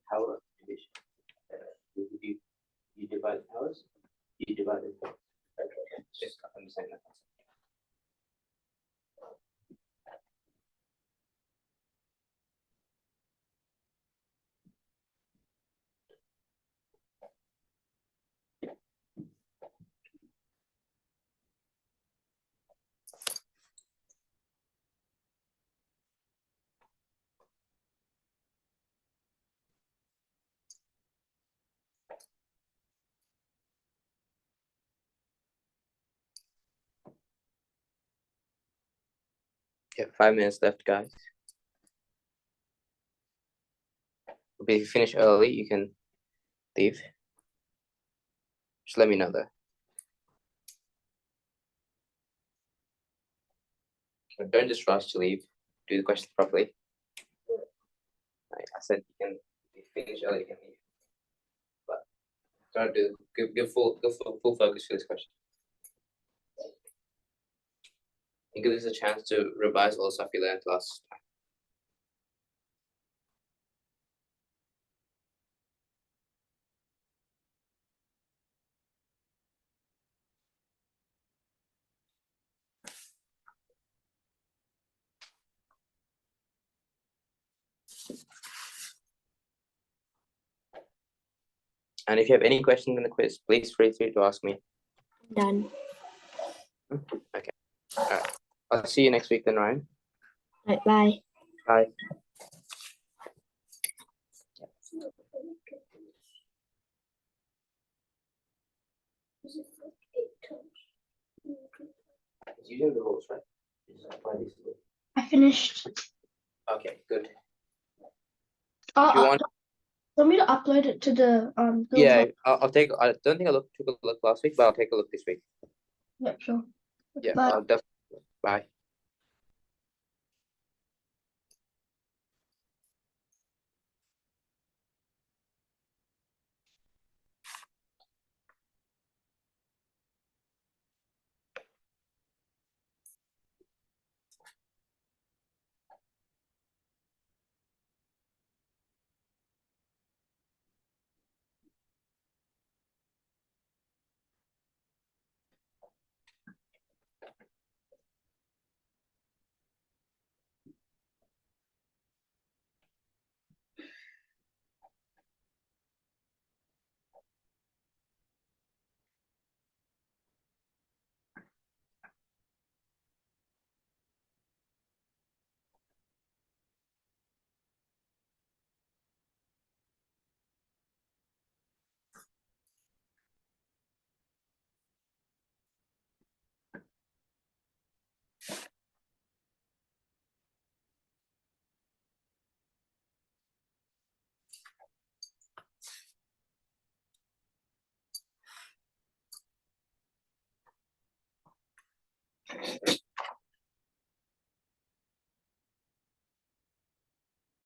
Power of division. You divide powers, you divide them. Okay, just understand that. Yeah, 5 minutes left, guys. But if you finish early, you can leave. Just let me know though. But don't just rush to leave. Do the questions properly. Like I said, you can if you finish early, you can leave. But try to give full focus for this question. And give this a chance to revise all the stuff you learned last time. And if you have any questions in the quiz, please feel free to ask me. Done. Okay. All right. I'll see you next week then, Ryan. Right, bye. Bye. It's using the rules, right? Just apply these rules. I finished. Okay, good. Uh, If you uh, want, want me to upload it to the Google yeah, Doc? I'll take. I don't think I took a look last week, but I'll take a look this week. Yeah, sure. Yeah, Bye. I'll definitely. Bye.